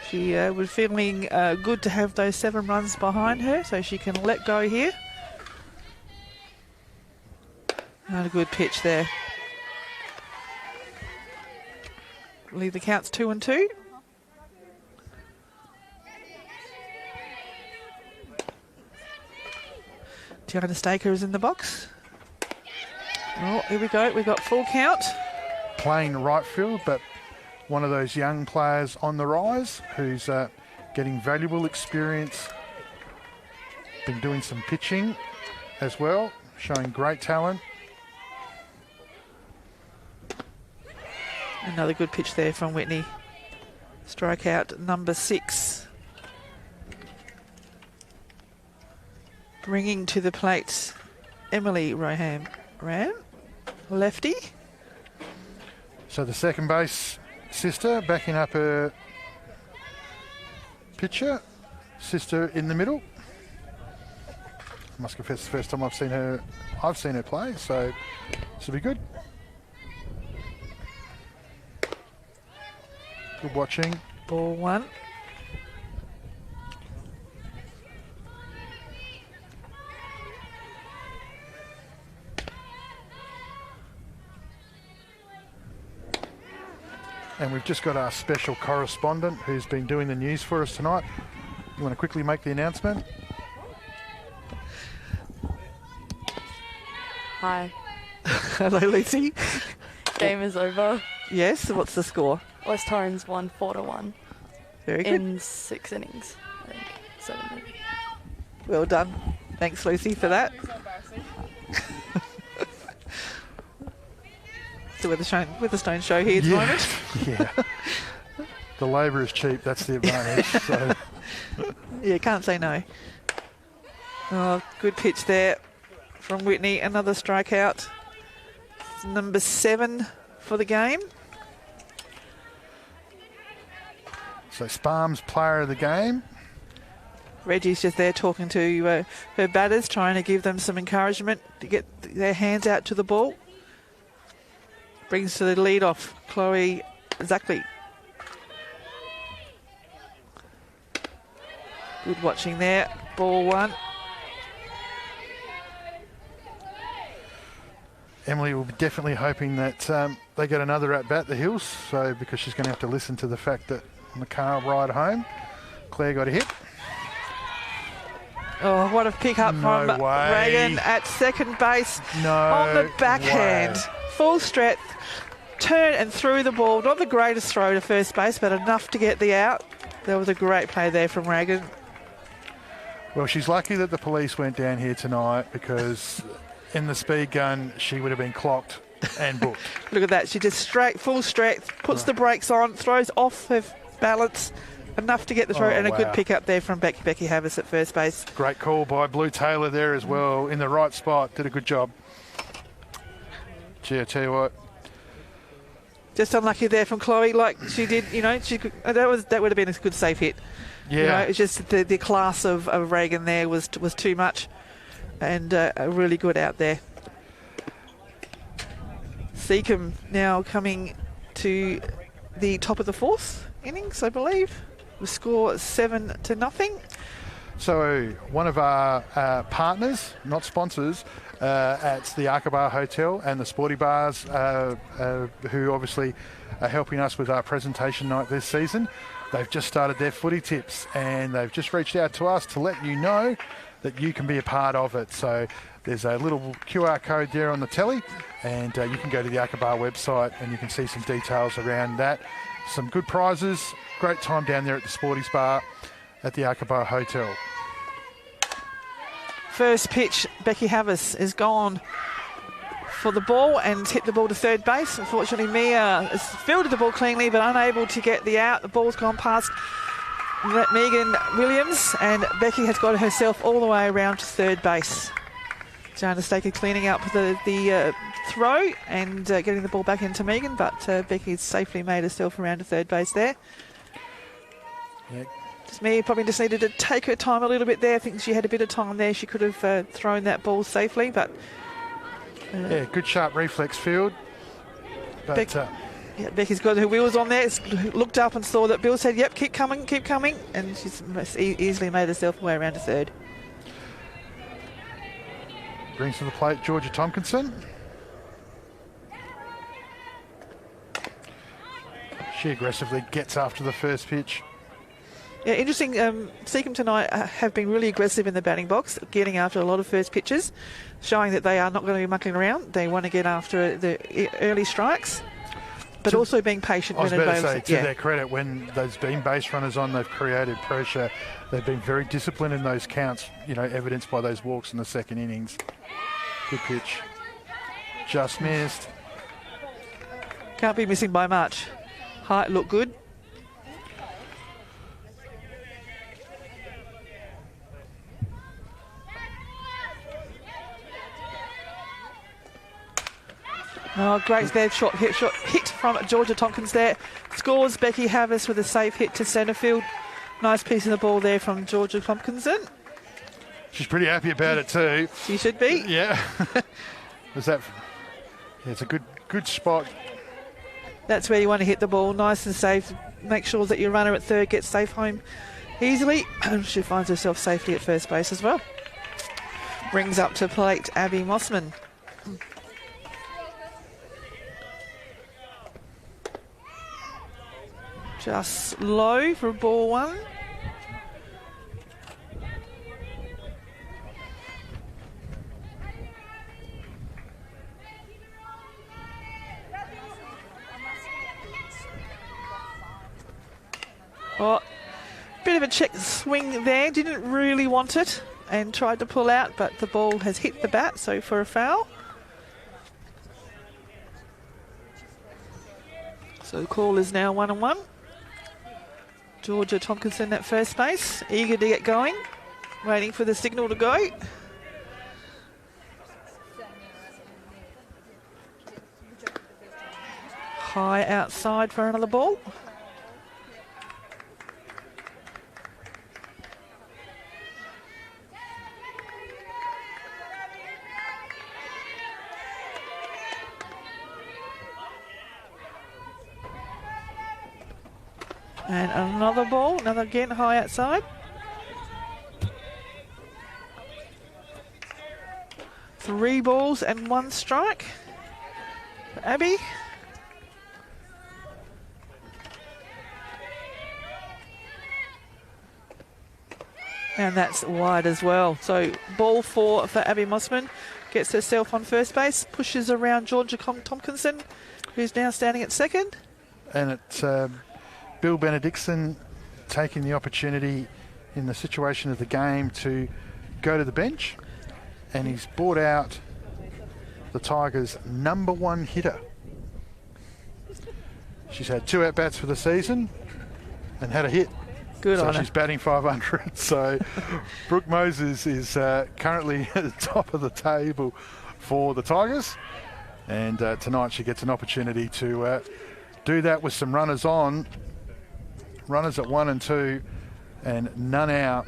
She was feeling good to have those 7 runs behind her, so she can let go here. Not a good pitch there. Leave the counts 2-2. Tiana Staker is in the box. Oh, here we go. We've got full count. Playing right field, but one of those young players on the rise who's getting valuable experience. Been doing some pitching as well, showing great talent. Another good pitch there from Whitney. Strikeout number 6. Bringing to the plate Emily Ram, lefty. So the second base sister backing up her pitcher, sister in the middle. I must confess, the first time I've seen her play, so this will be good. Good watching. Ball 1. And we've just got our special correspondent who's been doing the news for us tonight. You want to quickly make the announcement? Hi. Hello, Lucy. Game is over. Yes, what's the score? West Torrens won 4-1 Very good. in 6 innings. I think 7 maybe. Well done. Thanks, Lucy, for that. The Weatherstone show here at the moment. Yeah. The labour is cheap, that's the advantage. So. Yeah, can't say no. Oh, good pitch there from Whitney. Another strikeout. It's number 7 for the game. So Sparm's player of the game. Reggie's just there talking to her batters, trying to give them some encouragement to get their hands out to the ball. Brings to the lead off Chloe Zackley. Good watching there. Ball 1. Emily will be definitely hoping that they get another at-bat, the Hills, so because she's going to have to listen to the fact that on the car ride home, Claire got a hit. Oh, what a pick up from Reagan at second base on the backhand. Full strength, turn and threw the ball. Not the greatest throw to first base, but enough to get the out. That was a great play there from Reagan. Well, she's lucky that the police went down here tonight because in the speed gun, she would have been clocked and booked. Look at that. She just full strength, puts the brakes on, throws off her balance. Enough to get the throw, and a good pick up there from Becky Havis at first base. Great call by Blue Taylor there as well, in the right spot. Did a good job. Gee, I tell you what. Just unlucky there from Chloe, like she did. She could, that would have been a good safe hit. Yeah, it's just the class of Reagan there was too much, and a really good out there. Seacombe now coming to the top of the fourth innings, I believe. The score 7-0. So one of our partners, not sponsors, at the Aqaba Hotel and the Sporty Bars, who obviously are helping us with our presentation night this season, they've just started their footy tips and they've just reached out to us to let you know that you can be a part of it. So there's a little QR code there on the telly, and you can go to the Aqaba website and you can see some details around that. Some good prizes. Great time down there at the Sporties Bar at the Aqaba Hotel. First pitch, Becky Havis is gone for the ball and hit the ball to third base. Unfortunately, Mia has fielded the ball cleanly but unable to get the out. The ball's gone past Megan Williams, and Becky has got herself all the way around to third base. Jana Staker cleaning up the throw and getting the ball back into Megan, but Becky's safely made herself around to third base there. Yeah. Just me probably just needed to take her time a little bit there. I think she had a bit of time there. She could have thrown that ball safely, but... yeah, good sharp reflex field. But, Becky's got her wheels on there. Looked up and saw that Bill said, yep, keep coming, and she's easily made herself way around to third. Brings to the plate Georgia Tompkinson. She aggressively gets after the first pitch. Yeah, interesting. Seacombe tonight have been really aggressive in the batting box, getting after a lot of first pitches, showing that they are not going to be mucking around. They want to get after the early strikes, but also being patient. I was about to say, to their credit, when there's been base runners on, they've created pressure. They've been very disciplined in those counts, evidenced by those walks in the second innings. Good pitch. Just missed. Can't be missing by much. Height looked good. Oh, great there, shot hit from Georgia Tompkins there. Scores Becky Havis with a safe hit to centre field. Nice piece of the ball there from Georgia Tompkinson. She's pretty happy about it too. She should be. Yeah. It's a good spot. That's where you want to hit the ball, nice and safe. Make sure that your runner at third gets safe home easily. She finds herself safely at first base as well. Brings up to plate Abby Mossman. Just low for ball one. Oh, bit of a check swing there. Didn't really want it and tried to pull out, but the ball has hit the bat, so for a foul. So the call is now 1-1. Georgia Tompkinson at first base, eager to get going, waiting for the signal to go. High outside for another ball. And another ball, another again high outside. Three balls and one strike. Abby. And that's wide as well. So ball for Abby Mossman. Gets herself on first base, pushes around Georgia Tompkinson, who's now standing at second. And it's Bill Benedictson taking the opportunity in the situation of the game to go to the bench. And he's brought out the Tigers' number one hitter. She's had 2 at-bats for the season and had a hit. Good on her. So she's batting 500. So Brooke Moses is currently at the top of the table for the Tigers. And tonight she gets an opportunity to do that with some runners on. Runners at 1 and 2 and none out.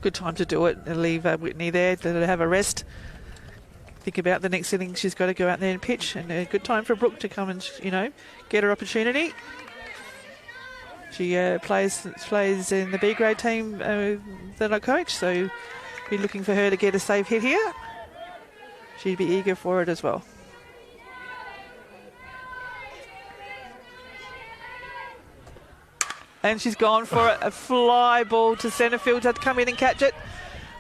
Good time to do it and leave Whitney there to have a rest. Think about the next inning. She's got to go out there and pitch. And a good time for Brooke to come and, get her opportunity. She plays in the B grade team that I coach, so be looking for her to get a safe hit here. She'd be eager for it as well. And she's gone for a fly ball to centre field. Had to come in and catch it.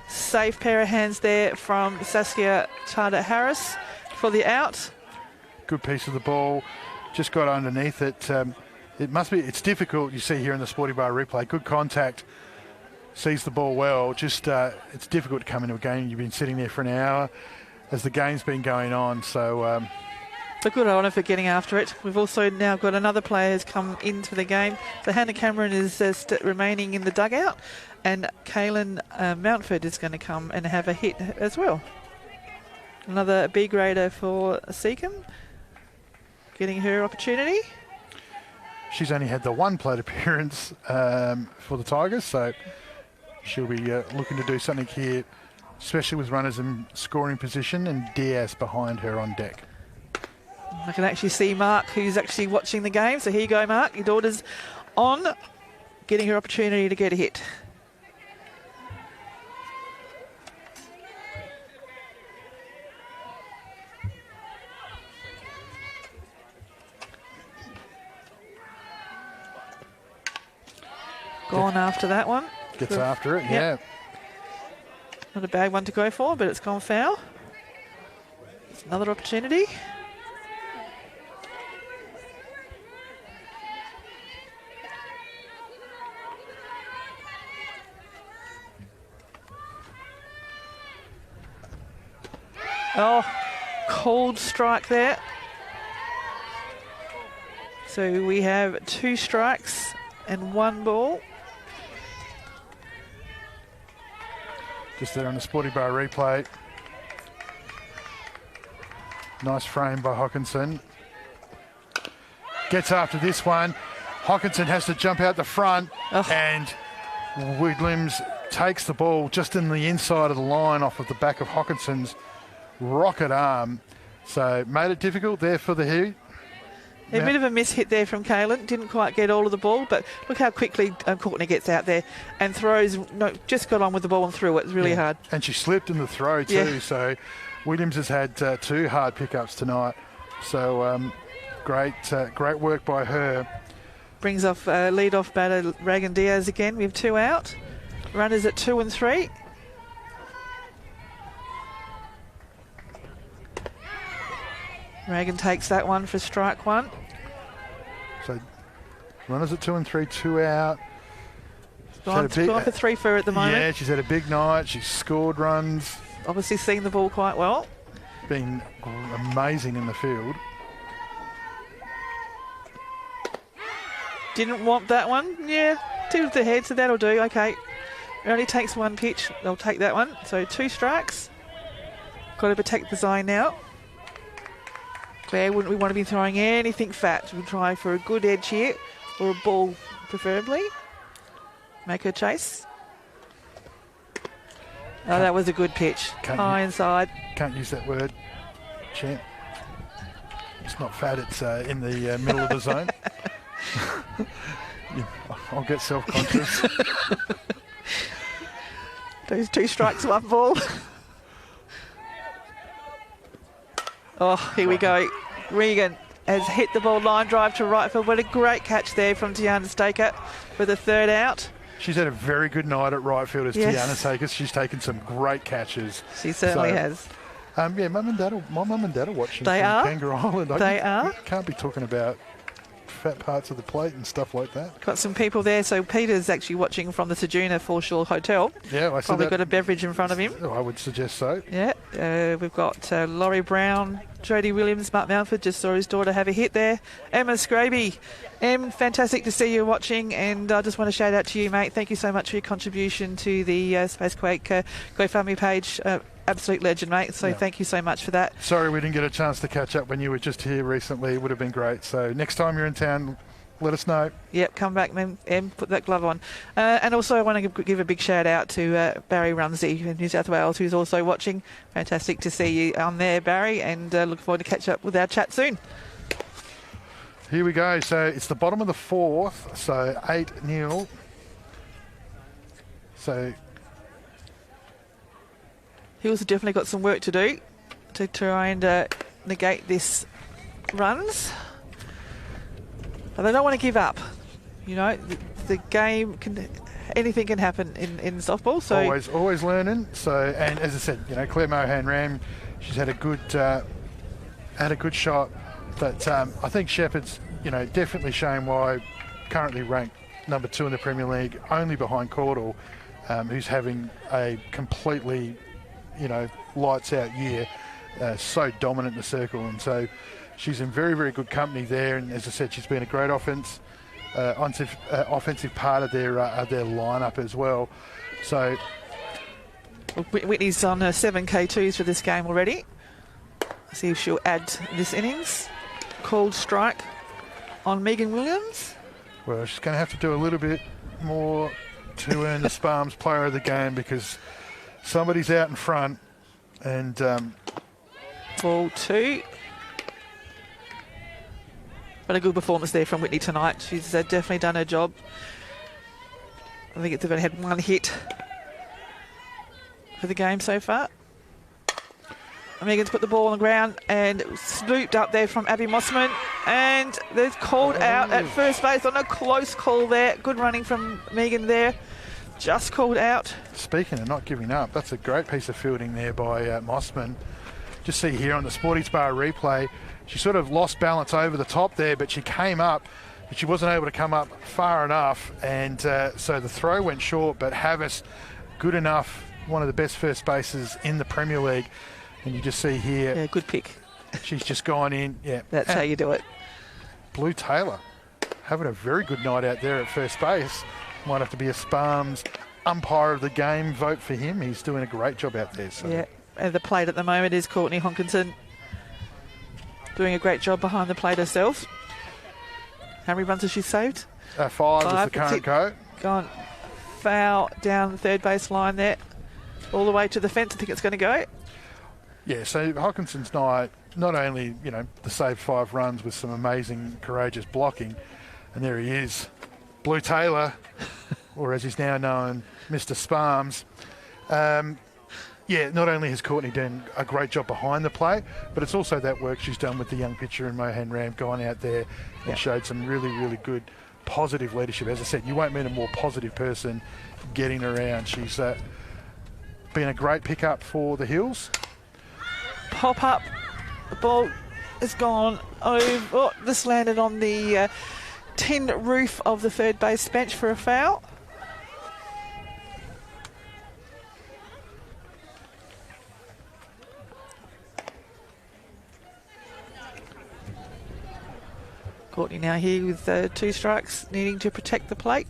Safe pair of hands there from Saskia Charter-Harris for the out. Good piece of the ball. Just got underneath it. It's difficult, you see here in the Sporty Bar replay. Good contact, sees the ball well. Just it's difficult to come into a game. You've been sitting there for an hour as the game's been going on. So good on her for getting after it. We've also now got another player who's come into the game. So Hannah Cameron is remaining in the dugout, and Kaylin Mountford is going to come and have a hit as well. Another B grader for Seacombe, getting her opportunity. She's only had the 1 plate appearance for the Tigers, so she'll be looking to do something here, especially with runners in scoring position and Diaz behind her on deck. I can actually see Mark, who's actually watching the game. So here you go, Mark. Your daughter's on, getting her opportunity to get a hit. Gone after that one. Gets after it, Yep. yeah. Not a bad one to go for, but it's gone foul. It's another opportunity. Oh, cold strike there. So we have 2 strikes and 1 ball. Just there on the Sporty Bar replay. Nice frame by Hawkinson. Gets after this one. Hawkinson has to jump out the front, and Williams takes the ball just in the inside of the line off of the back of Hawkinson's rocket arm. So made it difficult there for the Heat. A bit of a miss hit there from Kaylin. Didn't quite get all of the ball, but look how quickly Courtney gets out there and throws. No, just got on with the ball and threw it. It's really hard. And she slipped in the throw too. So Williams has had 2 hard pickups tonight. So great work by her. Brings off lead-off batter Reagan Diaz again. We have 2 out. Runners at 2 and 3. Reagan takes that one for strike 1. So runners at 2 and 3, 2 out. Gone for 3 for her at the moment. Yeah, she's had a big night. She's scored runs. Obviously seeing the ball quite well. Been amazing in the field. Didn't want that one. Yeah, tilted the head, so that'll do. Okay. It only takes 1 pitch. They'll take that one. So 2 strikes. Got to protect the zone now. Claire, wouldn't we want to be throwing anything fat? We'll try for a good edge here, or a ball preferably. Make her chase. Oh, that was a good pitch. High inside. Can't use that word, champ. It's not fat, it's in the middle of the zone. Yeah, I'll get self-conscious. Those 2 strikes, 1 ball. Oh, here we go. Regan has hit the ball line drive to right field. What a great catch there from Tiana Staker for the third out. She's had a very good night at right field as Tiana Staker. She's taken some great catches. She certainly has. Yeah, my mum and dad are watching They from are? Kangaroo Island. They are? Can't be talking about fat parts of the plate and stuff like that. Got some people there. So Peter's actually watching from the Sejuna Foreshore Hotel. Yeah, I see Probably that. got a beverage in front of him. I would suggest so. Yeah, we've got Laurie Brown, Jodie Williams, Mark Mountford just saw his daughter have a hit there. Emma Scraby. Em, fantastic to see you watching, and I just want to shout out to you, mate. Thank you so much for your contribution to the Spacequake GoFundMe page. Absolute legend, mate. So thank you so much for that. Sorry we didn't get a chance to catch up when you were just here recently. It would have been great. So next time you're in town, let us know. Yep, come back, Em, put that glove on. And also I want to give a big shout out to Barry Rumsey in New South Wales, who's also watching. Fantastic to see you on there, Barry, and look forward to catch up with our chat soon. Here we go. So it's the bottom of the fourth. So 8-0. So Hills have definitely got some work to do to try and negate this runs. But they don't want to give up. You know, the game anything can happen in softball. So always learning. So, and as I said, you know, Claire Mohan-Ram, she's had a good shot. But I think Shepherd's, you know, definitely showing why currently ranked number 2 in the Premier League, only behind Caudle, who's having a completely, you know, lights out year, so dominant in the circle, and so she's in very, very good company there. And as I said, she's been a great offensive part of their lineup as well. So Whitney's on her 7K2s for this game already. See if she'll add this innings. Called strike on Megan Williams. Well, she's going to have to do a little bit more to earn the Sparms player of the game, because somebody's out in front. And ball 2. But a good performance there from Whitney tonight. She's definitely done her job. I think they've only had one hit for the game so far. Megan's put the ball on the ground and swooped up there from Abby Mossman, and they've called out at first base on a close call there. Good running from Megan there. Just called out. Speaking of not giving up, that's a great piece of fielding there by Mossman. Just see here on the Sporties Bar replay, she sort of lost balance over the top there, but she came up, but she wasn't able to come up far enough, and so the throw went short. But Havas, good enough, one of the best first bases in the Premier League. And you just see here, yeah, good pick. She's just gone in. Yeah, that's how you do it. Blue Taylor having a very good night out there at first base. Might have to be a Sparms umpire of the game vote for him. He's doing a great job out there. So. Yeah, and the plate at the moment is Courtney Honkinson, doing a great job behind the plate herself. How many runs has she saved? 5 is the current code. Gone foul down the third base line there, all the way to the fence. I think it's going to go. Yeah, so Hawkinson's night, not only, you know, the saved 5 runs with some amazing, courageous blocking, and there he is, Blue Taylor, or as he's now known, Mr. Sparms. Yeah, not only has Courtney done a great job behind the plate, but it's also that work she's done with the young pitcher in Mohan Ram, gone out there and showed some really, really good positive leadership. As I said, you won't meet a more positive person getting around. She's been a great pickup for the Hills. Pop up, the ball is gone over. Oh, this landed on the tin roof of the third base bench for a foul. Courtney now here with 2 strikes, needing to protect the plate.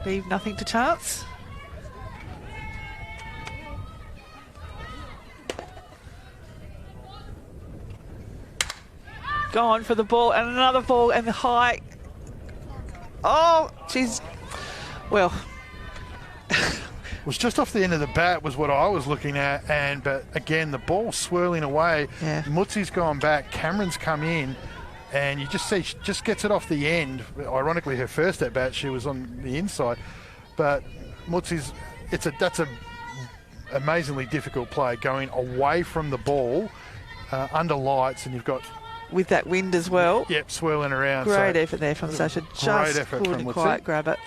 Leave nothing to chance. Gone for the ball, and another ball, and the high. Oh, she's, well. Was just off the end of the bat was what I was looking at, but again the ball swirling away. Yeah. Mutzi's gone back, Cameron's come in, and you just see she just gets it off the end. Ironically, her first at bat she was on the inside, but Mutzi's that's a amazingly difficult play, going away from the ball under lights, and you've got With that wind as well. Yep, swirling around. Great so effort there from Sasha. great Just effort couldn't from quite Woodsy. grab it.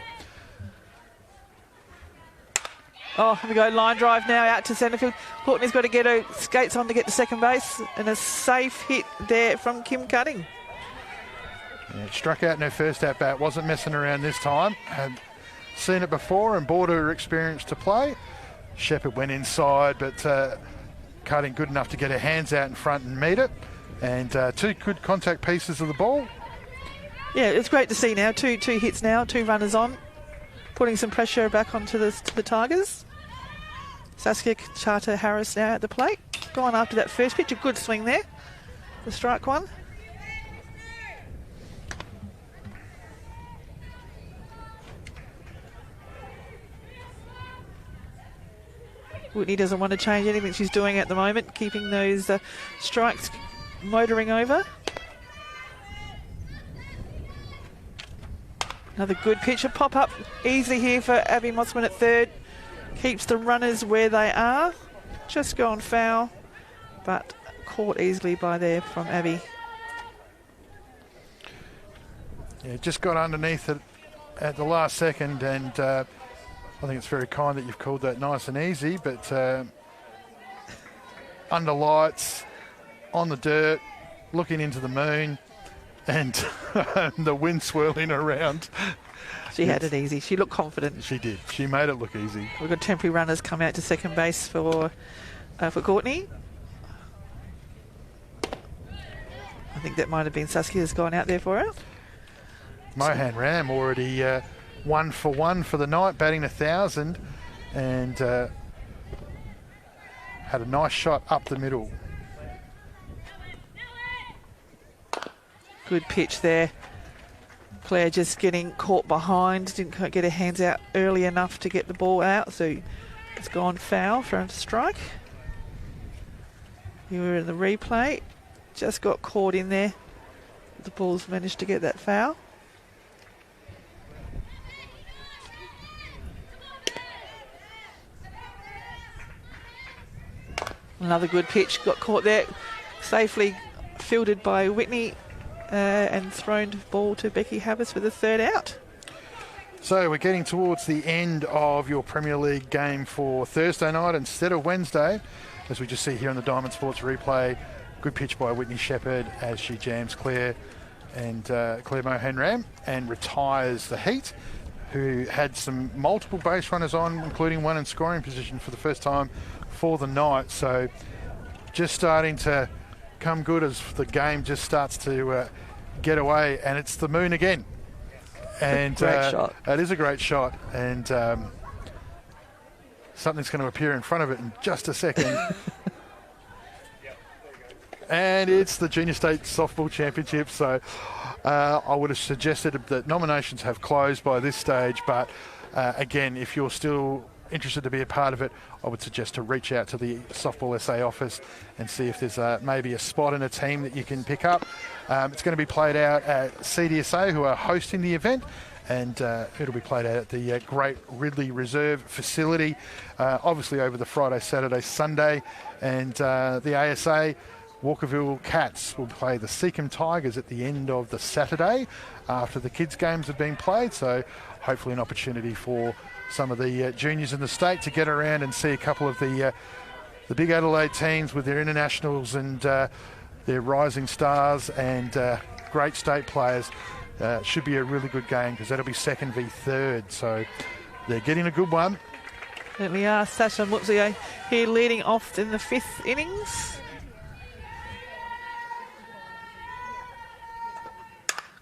Oh, here we go. Line drive now out to centre field. Courtney's got to get her skates on to get to second base. And a safe hit there from Kim Cutting. Yeah, struck out in her first at-bat. Wasn't messing around this time. Had seen it before and brought her experience to play. Shepherd went inside, but Cutting good enough to get her hands out in front and meet it. And two good contact pieces of the ball. Yeah, it's great to see now. Two hits now, 2 runners on. Putting some pressure back onto the Tigers. Saskia Charter-Harris now at the plate. Gone after that first pitch. A good swing there. The strike one. Whitney doesn't want to change anything she's doing at the moment, keeping those strikes motoring over. Another good pitch, a pop-up easily here for Abby Mossman at third. Keeps the runners where they are. Just gone foul, but caught easily by there from Abby. Yeah, just got underneath it at the last second, and I think it's very kind that you've called that nice and easy, but under lights, on the dirt, looking into the moon, and the wind swirling around. She had it easy. She looked confident. She did. She made it look easy. We've got temporary runners come out to second base for Courtney. I think that might have been Saskia's gone out there for her. Mohan Ram already 1 for 1 for the night, batting 1,000, and had a nice shot up the middle. Good pitch there. Claire just getting caught behind, didn't quite get her hands out early enough to get the ball out, so it's gone foul for a strike. You were in the replay, just got caught in there. The Bulls managed to get that foul. Another good pitch, got caught there, safely fielded by Whitney. And thrown ball to Becky Havas for the third out. So we're getting towards the end of your Premier League game for Thursday night instead of Wednesday. As we just see here on the Diamond Sports replay, good pitch by Whitney Shepherd as she jams Claire and Claire Mohan-Ram and retires the Heat, who had some multiple base runners on, including one in scoring position for the first time for the night. So just starting to come good as the game just starts to get away, and it's the moon again. And great shot. It is a great shot, and something's going to appear in front of it in just a second. And it's the Junior State Softball Championship, so I would have suggested that nominations have closed by this stage, but again, if you're still interested to be a part of it, I would suggest to reach out to the Softball SA office and see if there's maybe a spot in a team that you can pick up. It's going to be played out at CDSA, who are hosting the event, and it'll be played out at the Great Ridley Reserve facility, obviously over the Friday, Saturday, Sunday, and the ASA Walkerville Cats will play the Seacombe Tigers at the end of the Saturday after the kids' games have been played, so hopefully an opportunity for some of the juniors in the state to get around and see a couple of the big Adelaide teams with their internationals and their rising stars and great state players. Should be a really good game because that'll be second v third, so they're getting a good one. Certainly are. Sasha Mutzio here leading off in the 5th innings.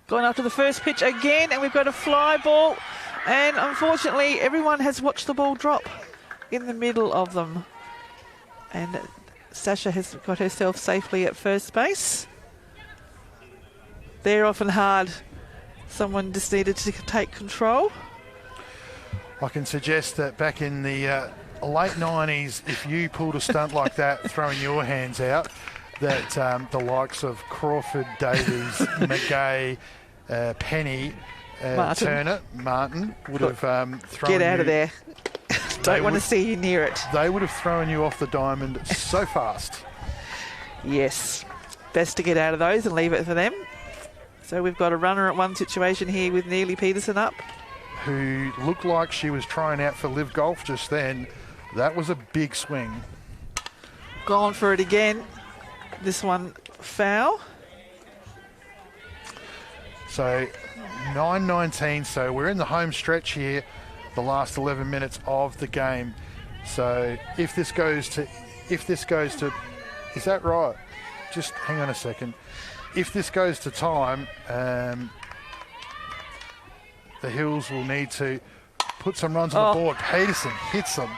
Going after the first pitch again, and we've got a fly ball. And unfortunately, everyone has watched the ball drop in the middle of them. And Sasha has got herself safely at first base. They're often hard. Someone just needed to take control. I can suggest that back in the late 90s, if you pulled a stunt like that, throwing your hands out, that the likes of Crawford, Davies, McGay, Penny, Turner, Martin would have thrown Get out you, of there. Don't want to see you near it. They would have thrown you off the diamond so fast. Yes. Best to get out of those and leave it for them. So we've got a runner at one situation here with Neely Peterson up. Who looked like she was trying out for Live Golf just then. That was a big swing. Gone for it again. This one foul. So 9:19. So we're in the home stretch here, the last 11 minutes of the game. So if this goes to, is that right? Just hang on a second. If this goes to time, the Hills will need to put some runs on the board. Peterson hits them.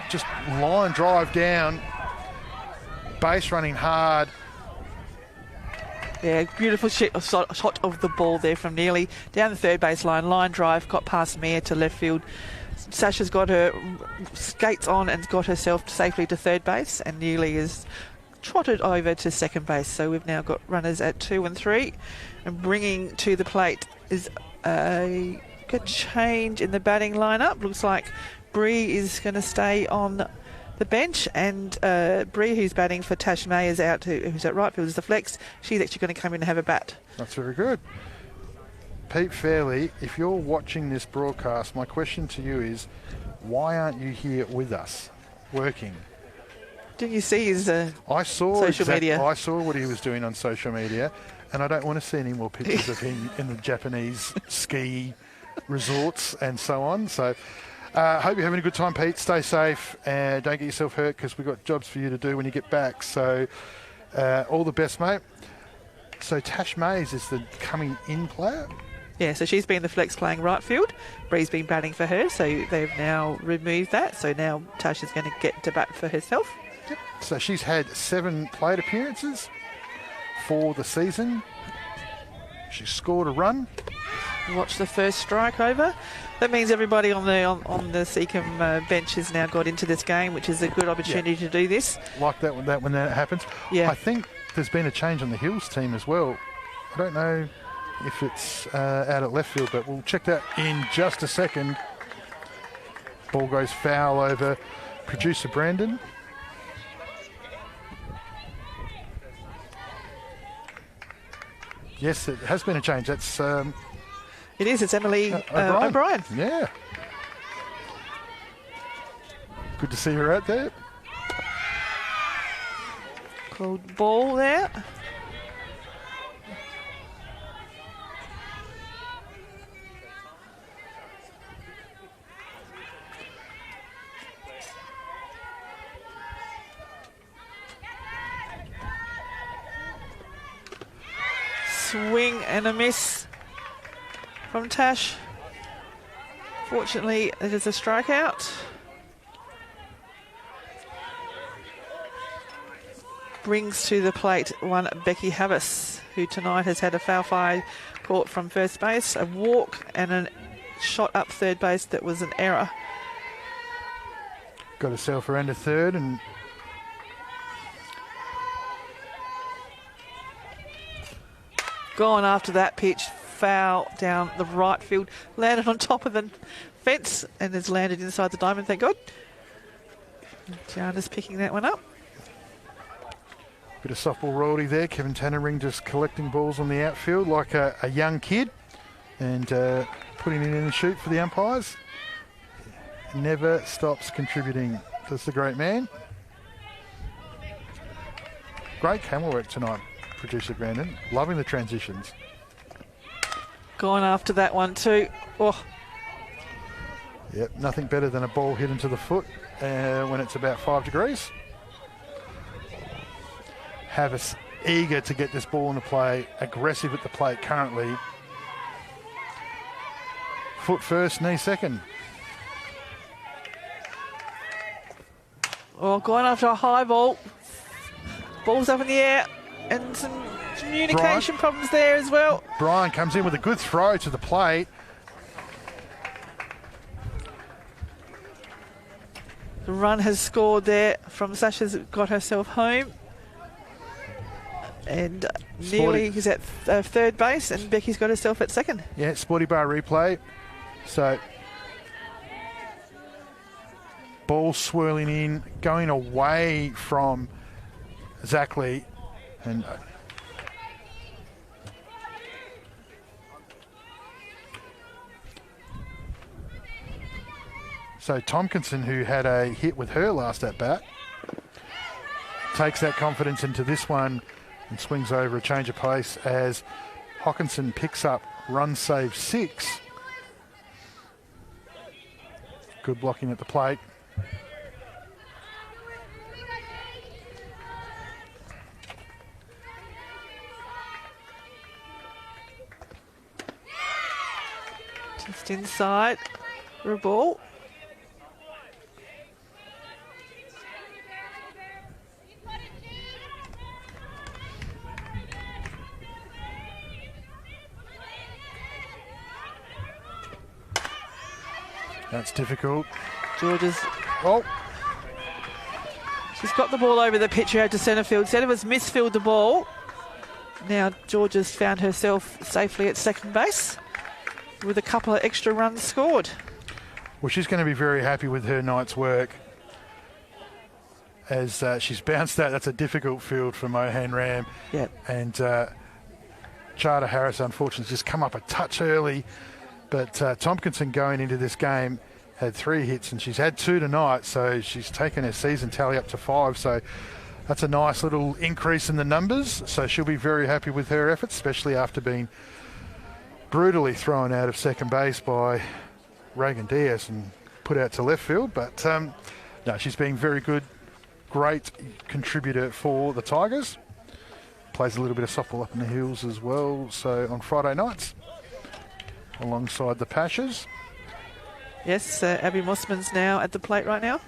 Just line drive down. Base running hard. Yeah, beautiful shot of the ball there from Neely. Down the third baseline, line drive, got past Mia to left field. Sasha's got her skates on and got herself safely to third base, and Neely is trotted over to second base. So we've now got runners at 2 and 3. And bringing to the plate is a good change in the batting lineup. Looks like Bree is going to stay on the bench, and Bree, who's batting for Tash May, is out who's at right field as the flex. She's actually going to come in and have a bat. That's very good. Pete Fairley, if you're watching this broadcast, my question to you is, why aren't you here with us, working? Didn't you see his social media? I saw what he was doing on social media, and I don't want to see any more pictures of him in the Japanese ski resorts and so on. So hope you're having a good time, Pete. Stay safe and don't get yourself hurt, because we've got jobs for you to do when you get back. So all the best, mate. So Tash Mays is the coming in player? Yeah, so she's been the flex playing right field. Bree's been batting for her, so they've now removed that. So now Tash is going to get to bat for herself. Yep. So she's had 7 plate appearances for the season. She scored a run. Watch the first strike over. That means everybody on the Seacombe bench has now got into this game, which is a good opportunity to do this. Like that when that happens. Yeah. I think there's been a change on the Hills team as well. I don't know if it's out at left field, but we'll check that in just a second. Ball goes foul over producer Brandon. Yes, it has been a change. That's it is. It's Emily O'Brien. Yeah. Good to see her out there. Called ball there. Swing and a miss from Tash. Fortunately, it is a strikeout. Brings to the plate one Becky Havis, who tonight has had a foul fly caught from first base, a walk and a shot up third base that was an error. Got herself around to third and gone after that pitch, foul down the right field, landed on top of the fence and has landed inside the diamond, thank God. Gianna's picking that one up. bit of softball royalty there. Kevin Tannering just collecting balls on the outfield like a young kid and putting it in the chute for the umpires. Never stops contributing. That's the great man. Great camera work tonight, producer Brandon. Loving the transitions. Going after that one too. Oh. Yep, nothing better than a ball hit into the foot when it's about 5 degrees. Havis eager to get this ball into play, aggressive at the plate currently. Foot first, knee second. Oh, going after a high ball. Ball's up in the air and some communication problems there as well. Brian comes in with a good throw to the plate. The run has scored there from Sasha's got herself home. And Neely is at third base and Becky's got herself at second. Yeah, Sporty Bar replay. So, ball swirling in, going away from Zackley, and so Tompkinson, who had a hit with her last at bat, takes that confidence into this one and swings over a change of pace as Hawkinson picks up run save 6. Good blocking at the plate. Just inside for a ball. That's difficult. Georgia's... Oh, She's got the ball over the pitch out to centre field. Centre was misfilled the ball. Now Georgia's found herself safely at second base with a couple of extra runs scored. well, she's going to be very happy with her night's work as she's bounced that. That's a difficult field for Mohan Ram. Yep. And Charter Harris, unfortunately, just come up a touch early. But Tompkinson going into this game had 3 hits and she's had 2 tonight. So she's taken her season tally up to 5. So that's a nice little increase in the numbers. So she'll be very happy with her efforts, especially after being brutally thrown out of second base by Reagan Diaz and put out to left field. But no, she's been very good. Great contributor for the Tigers. Plays a little bit of softball up in the hills as well. So on Friday nights, alongside the Pashas. Yes, Abby Mossman's now at the plate right now.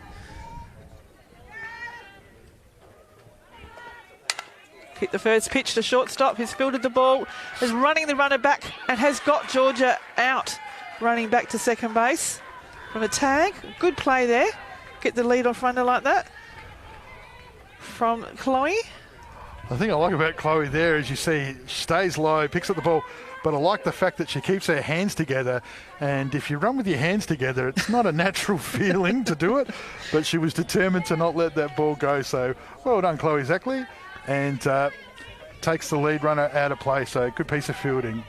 Hit the first pitch to shortstop, who's fielded the ball, is running the runner back and has got Georgia out, running back to second base from a tag. Good play there. Get the lead off runner like that from Chloe. The thing I like about Chloe there is you see she stays low, picks up the ball, but I like the fact that she keeps her hands together. And if you run with your hands together, it's not a natural feeling to do it, but she was determined to not let that ball go. So well done, Chloe Zackley. And takes the lead runner out of play. So good piece of fielding.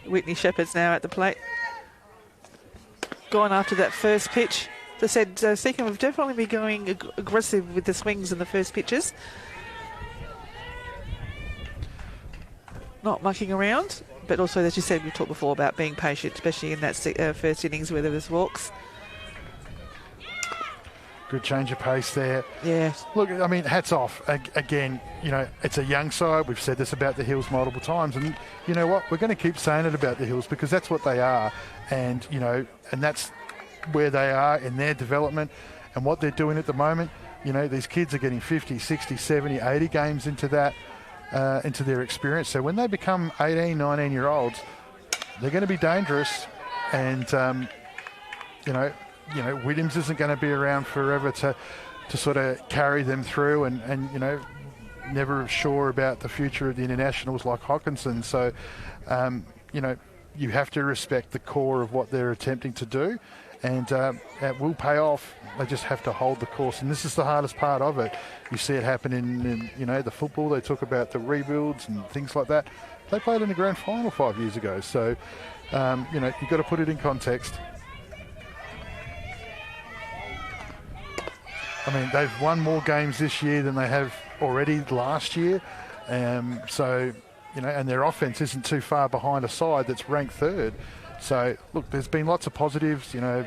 Whitney Shepherd's now at the plate. Gone after that first pitch. As I said, Seacombe have definitely been going aggressive with the swings in the first pitches. Not mucking around, but also, as you said, we talked before about being patient, especially in that first innings where there was walks. Good change of pace there. Yeah. Look, I mean, hats off. Again, you know, it's a young side. We've said this about the Hills multiple times. And you know what? We're going to keep saying it about the Hills because that's what they are. And, you know, and that's where they are in their development and what they're doing at the moment. You know, these kids are getting 50, 60, 70, 80 games into that, into their experience. So when they become 18, 19-year-olds, they're going to be dangerous. And, you know, Williams isn't going to be around forever to sort of carry them through and you know, never sure about the future of the internationals like Hawkinson. So, you know, you have to respect the core of what they're attempting to do and it will pay off. They just have to hold the course. And this is the hardest part of it. You see it happen in you know, the football. They talk about the rebuilds and things like that. They played in the grand final 5 years ago. So, you know, you've got to put it in context. I mean, they've won more games this year than they have already last year. So, you know, and their offense isn't too far behind a side that's ranked 3rd. So, look, there's been lots of positives, you know,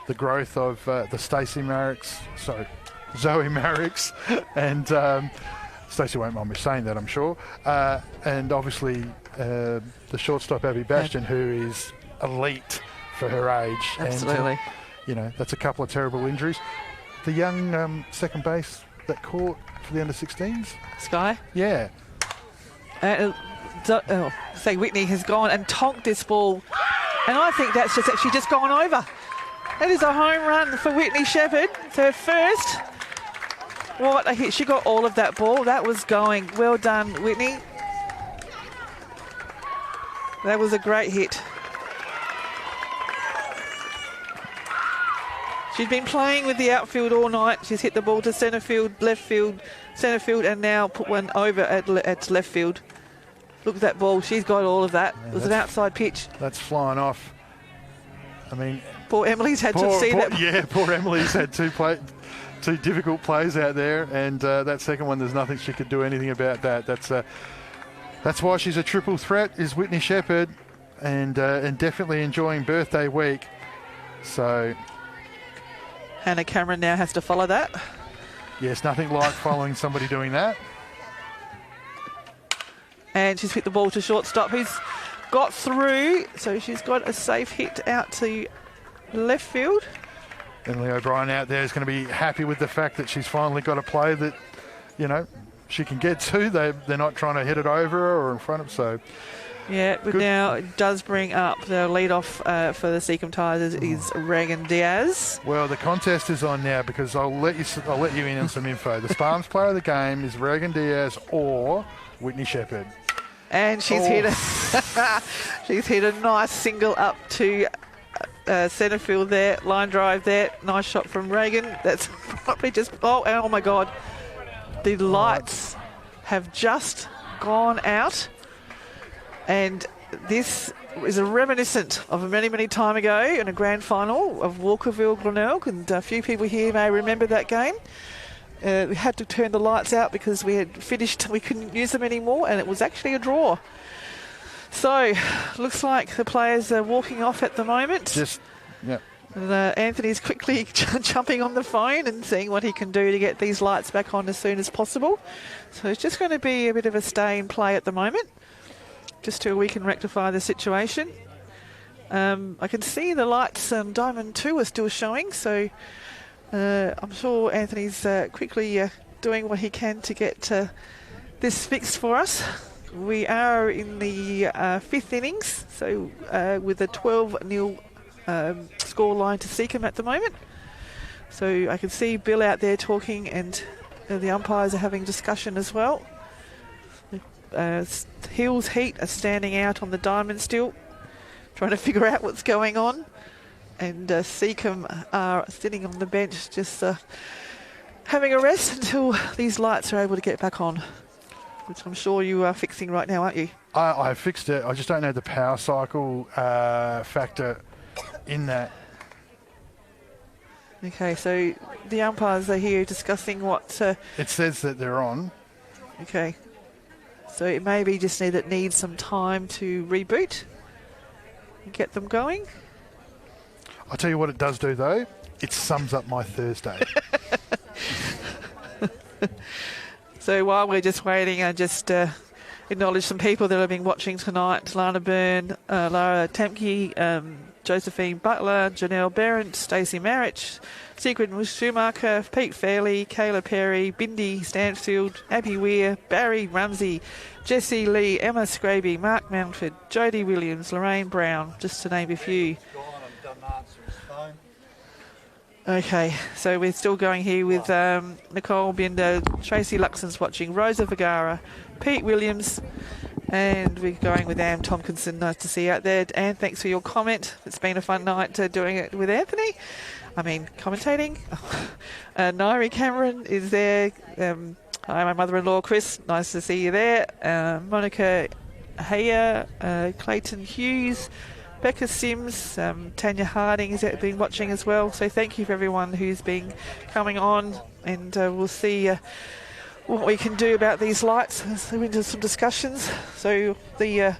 the growth of the Zoe Marrix, and Stacey won't mind me saying that, I'm sure. And obviously the shortstop, Abby Bastion, who is elite for her age. Absolutely. And, you know, that's a couple of terrible injuries. The young second base that caught for the under-16s. Sky? Yeah. Say Whitney has gone and tonked this ball. And I think that's just actually just gone over. That is a home run for Whitney Shepherd. It's her first. What a hit. She got all of that ball. That was going. Well done, Whitney. That was a great hit. She's been playing with the outfield all night. She's hit the ball to centre field, centre field, and now put one over at left field. Look at that ball. She's got all of that. Yeah, it was an outside pitch. That's flying off. I mean, poor Emily's had to see that. Yeah, poor Emily's had two difficult plays out there, and that second one, there's nothing she could do anything about that. That's why she's a triple threat, is Whitney Shepherd, and definitely enjoying birthday week. So Hannah Cameron now has to follow that. Yes, nothing like following somebody doing that. And she's hit the ball to shortstop, who's got through, so she's got a safe hit out to left field. Emily O'Brien out there is going to be happy with the fact that she's finally got a play that, you know, she can get to. They're not trying to hit it over her or in front of, so. Yeah, but now it does bring up the lead-off for the Seacombe Tigers is Reagan Diaz. Well, the contest is on now because I'll let you in on some info. The Spartans player of the game is Reagan Diaz or Whitney Shepherd. And she's hit a nice single up to centre field there, line drive there. Nice shot from Reagan. That's probably just, oh my God. The lights have just gone out. And this is a reminiscent of many, many time ago in a grand final of Walkerville Glenelg, and a few people here may remember that game. We had to turn the lights out because we had finished, we couldn't use them anymore, and it was actually a draw. So, looks like the players are walking off at the moment. And, Anthony's quickly jumping on the phone and seeing what he can do to get these lights back on as soon as possible. So it's just going to be a bit of a stay in play at the moment, just till we can rectify the situation. I can see the lights on Diamond 2 are still showing, so I'm sure Anthony's quickly doing what he can to get this fixed for us. We are in the fifth innings, so with a 12-0 score line to Seacombe at the moment. So I can see Bill out there talking, and the umpires are having discussion as well. Hills Heat are standing out on the diamond still, trying to figure out what's going on. And Seacombe are sitting on the bench just having a rest until these lights are able to get back on, which I'm sure you are fixing right now, aren't you? I fixed it. I just don't know the power cycle factor in that. Okay, so the umpires are here discussing what... it says that they're on. Okay. So it maybe just needs some time to reboot and get them going. I'll tell you what it does do, though. It sums up my Thursday. So while we're just waiting, I just acknowledge some people that have been watching tonight. Lana Byrne, Lara Temke, Josephine Butler, Janelle Berendt, Stacey Marich, Sigrid Schumacher, Pete Fairley, Kayla Perry, Bindi Stansfield, Abby Weir, Barry Rumsey, Jessie Lee, Emma Scraby, Mark Mountford, Jodie Williams, Lorraine Brown, just to name a few. Okay, so we're still going here with Nicole Binder, Tracy Luxon's watching, Rosa Vergara, Pete Williams, and we're going with Anne Tompkinson. Nice to see you out there. Anne, thanks for your comment. It's been a fun night doing it with Anthony. Commentating. Nairi Cameron is there. Hi, my mother-in-law, Chris. Nice to see you there. Monica Heyer, Clayton Hughes, Becca Sims, Tanya Harding has been watching as well. So thank you for everyone who's been coming on, and we'll see what we can do about these lights. So into some discussions. So the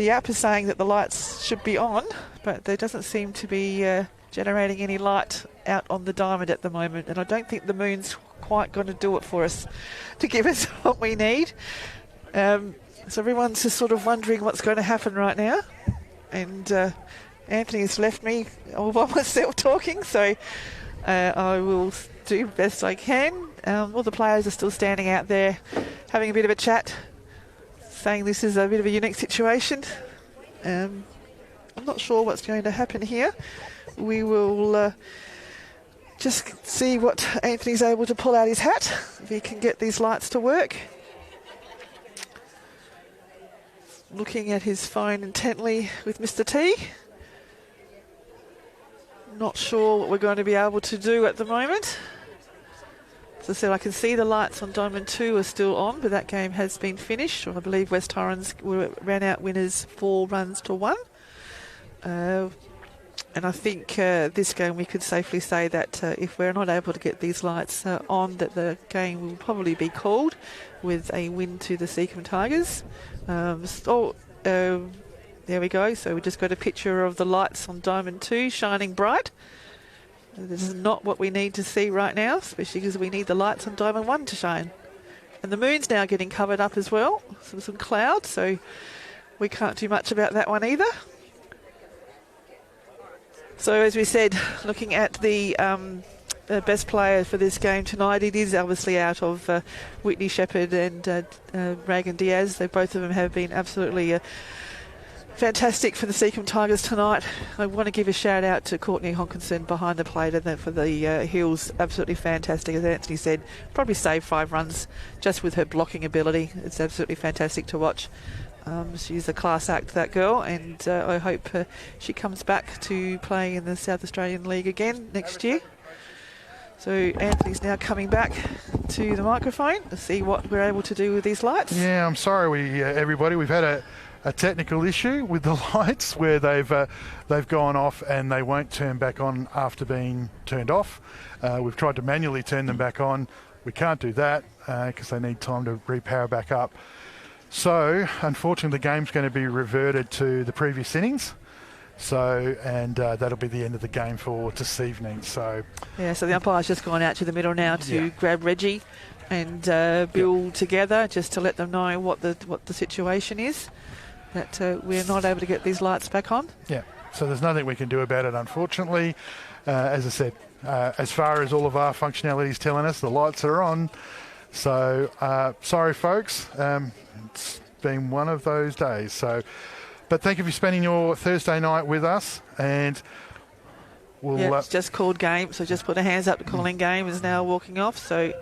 app is saying that the lights should be on, but there doesn't seem to be generating any light out on the diamond at the moment, and I don't think the moon's quite going to do it for us to give us what we need. So everyone's just sort of wondering what's going to happen right now. And Anthony has left me all by myself talking, so I will do the best I can. All the players are still standing out there having a bit of a chat, saying this is a bit of a unique situation. I'm not sure what's going to happen here. We will just see what Anthony's able to pull out his hat, if he can get these lights to work. Looking at his phone intently with Mr. T. not sure what we're going to be able to do at the moment. As I said, I can see the lights on Diamond 2 are still on, but that game has been finished. I believe West Torrens ran out winners 4 runs to 1. And I think this game we could safely say that if we're not able to get these lights on, that the game will probably be called with a win to the Seacombe Tigers. There we go. So we just got a picture of the lights on Diamond 2 shining bright. This is not what we need to see right now, especially because we need the lights on Diamond 1 to shine. And the moon's now getting covered up as well. Some clouds, so we can't do much about that one either. So as we said, looking at the best player for this game tonight, it is obviously out of Whitney Shepherd and Reagan Diaz. Both of them have been absolutely fantastic for the Seacombe Tigers tonight. I want to give a shout out to Courtney Honkinson behind the plate and for the Hills. Absolutely fantastic. As Anthony said, probably saved 5 runs just with her blocking ability. It's absolutely fantastic to watch. She's a class act, that girl, and I hope she comes back to play in the South Australian League again next year. So Anthony's now coming back to the microphone to see what we're able to do with these lights. Yeah, I'm sorry, everybody. We've had a technical issue with the lights where they've gone off and they won't turn back on after being turned off. We've tried to manually turn them back on. We can't do that because they need time to repower back up. So unfortunately the game's going to be reverted to the previous innings. So that'll be the end of the game for this evening. So yeah, so the umpire's just gone out to the middle now to grab Reggie and Bill together, just to let them know what the situation is. That we're not able to get these lights back on. Yeah, so there's nothing we can do about it, unfortunately. As I said, as far as all of our functionality is telling us, the lights are on. So sorry, folks. It's been one of those days. So, but thank you for spending your Thursday night with us, and we'll. It's just called game. So just put our hands up. The calling game is now walking off. So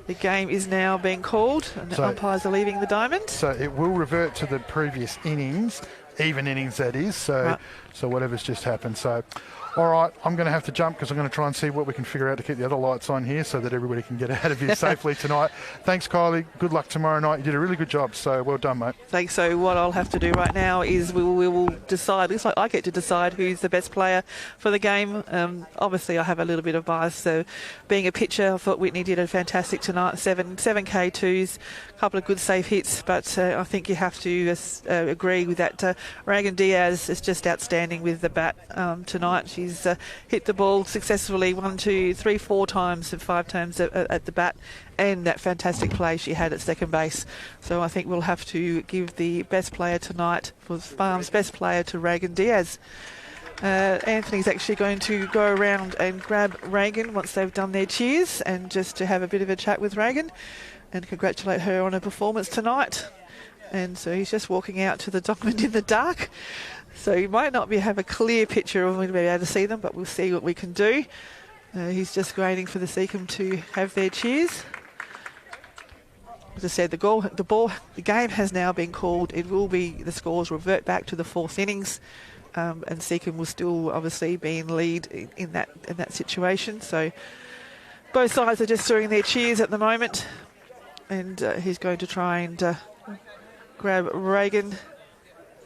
the game is now being called, and the umpires are leaving the diamond. So it will revert to the previous innings, even innings that is. So so whatever's just happened. So. All right, I'm going to have to jump because I'm going to try and see what we can figure out to keep the other lights on here so that everybody can get out of here safely tonight. Thanks, Kylie. Good luck tomorrow night. You did a really good job, so well done, mate. Thanks. So what I'll have to do right now is we will decide. Looks like I get to decide who's the best player for the game. Obviously, I have a little bit of bias. So being a pitcher, I thought Whitney did a fantastic tonight. 7 K2s, a couple of good safe hits, but I think you have to agree with that. Reagan Diaz is just outstanding with the bat tonight. She's hit the ball successfully 1, 2, 3, 4 times and 5 times at the bat, and that fantastic play she had at second base. So I think we'll have to give the best player tonight, for Farm's best player, to Reagan Diaz. Anthony's actually going to go around and grab Reagan once they've done their cheers, and just to have a bit of a chat with Reagan and congratulate her on her performance tonight. And so he's just walking out to the diamond in the dark. So you might not have a clear picture of when we'll be able to see them, but we'll see what we can do. He's just waiting for the Seacombe to have their cheers. As I said, the game has now been called. It will be, the scores revert back to the 4th innings, and Seacombe will still obviously be in lead in that situation. So both sides are just doing their cheers at the moment, and he's going to try and grab Reagan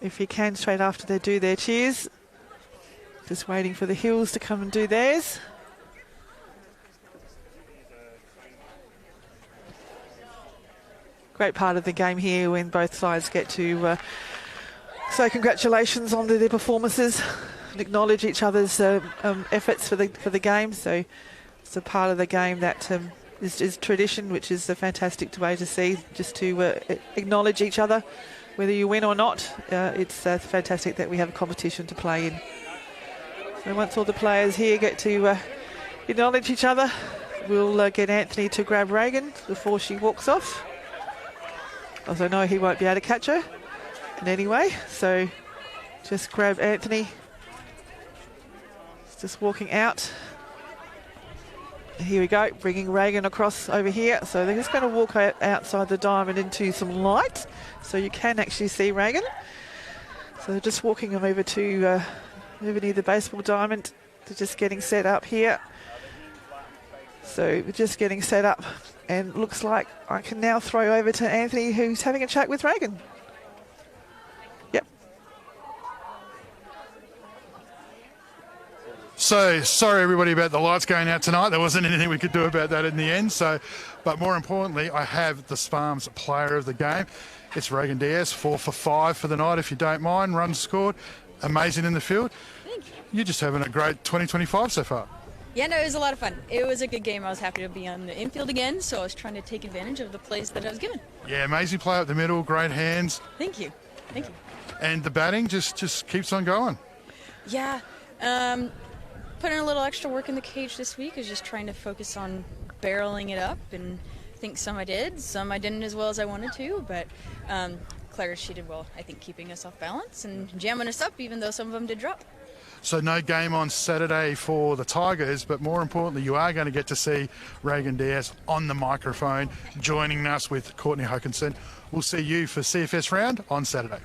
if he can straight after they do their cheers. Just waiting for the Hills to come and do theirs. Great part of the game here when both sides get to say congratulations on their performances and acknowledge each other's efforts for the game. So it's a part of the game that is tradition, which is a fantastic way to see, just to acknowledge each other. Whether you win or not, it's fantastic that we have a competition to play in. So once all the players here get to acknowledge each other, we'll get Anthony to grab Reagan before she walks off. As I know he won't be able to catch her in any way, so just grab Anthony. He's just walking out. Here we go, bringing Reagan across over here. So they're just going to walk outside the diamond into some light, so you can actually see Reagan. So they're just walking them over to over near the baseball diamond They're just getting set up here. So we're just getting set up, and looks like I can now throw over to Anthony, who's having a chat with Reagan. Yep. So, sorry everybody about the lights going out tonight. There wasn't anything we could do about that in the end. So, but more importantly, I have the Sparms player of the game. It's Reagan Diaz, 4 for 5 for the night, if you don't mind. Runs scored, amazing in the field. Thank you. You're just having a great 2025 so far. Yeah, no, it was a lot of fun. It was a good game. I was happy to be on the infield again, so I was trying to take advantage of the plays that I was given. Yeah, amazing play up the middle, great hands. Thank you. Thank you. And the batting just keeps on going. Yeah. Put in a little extra work in the cage this week. I was just trying to focus on barreling it up, and I think some I did, some I didn't as well as I wanted to, but Claire, she did well, I think, keeping us off balance and jamming us up, even though some of them did drop. So no game on Saturday for the Tigers, but more importantly, you are going to get to see Reagan Diaz on the microphone, joining us with Courtney Hutchinson. We'll see you for CFS round on Saturday.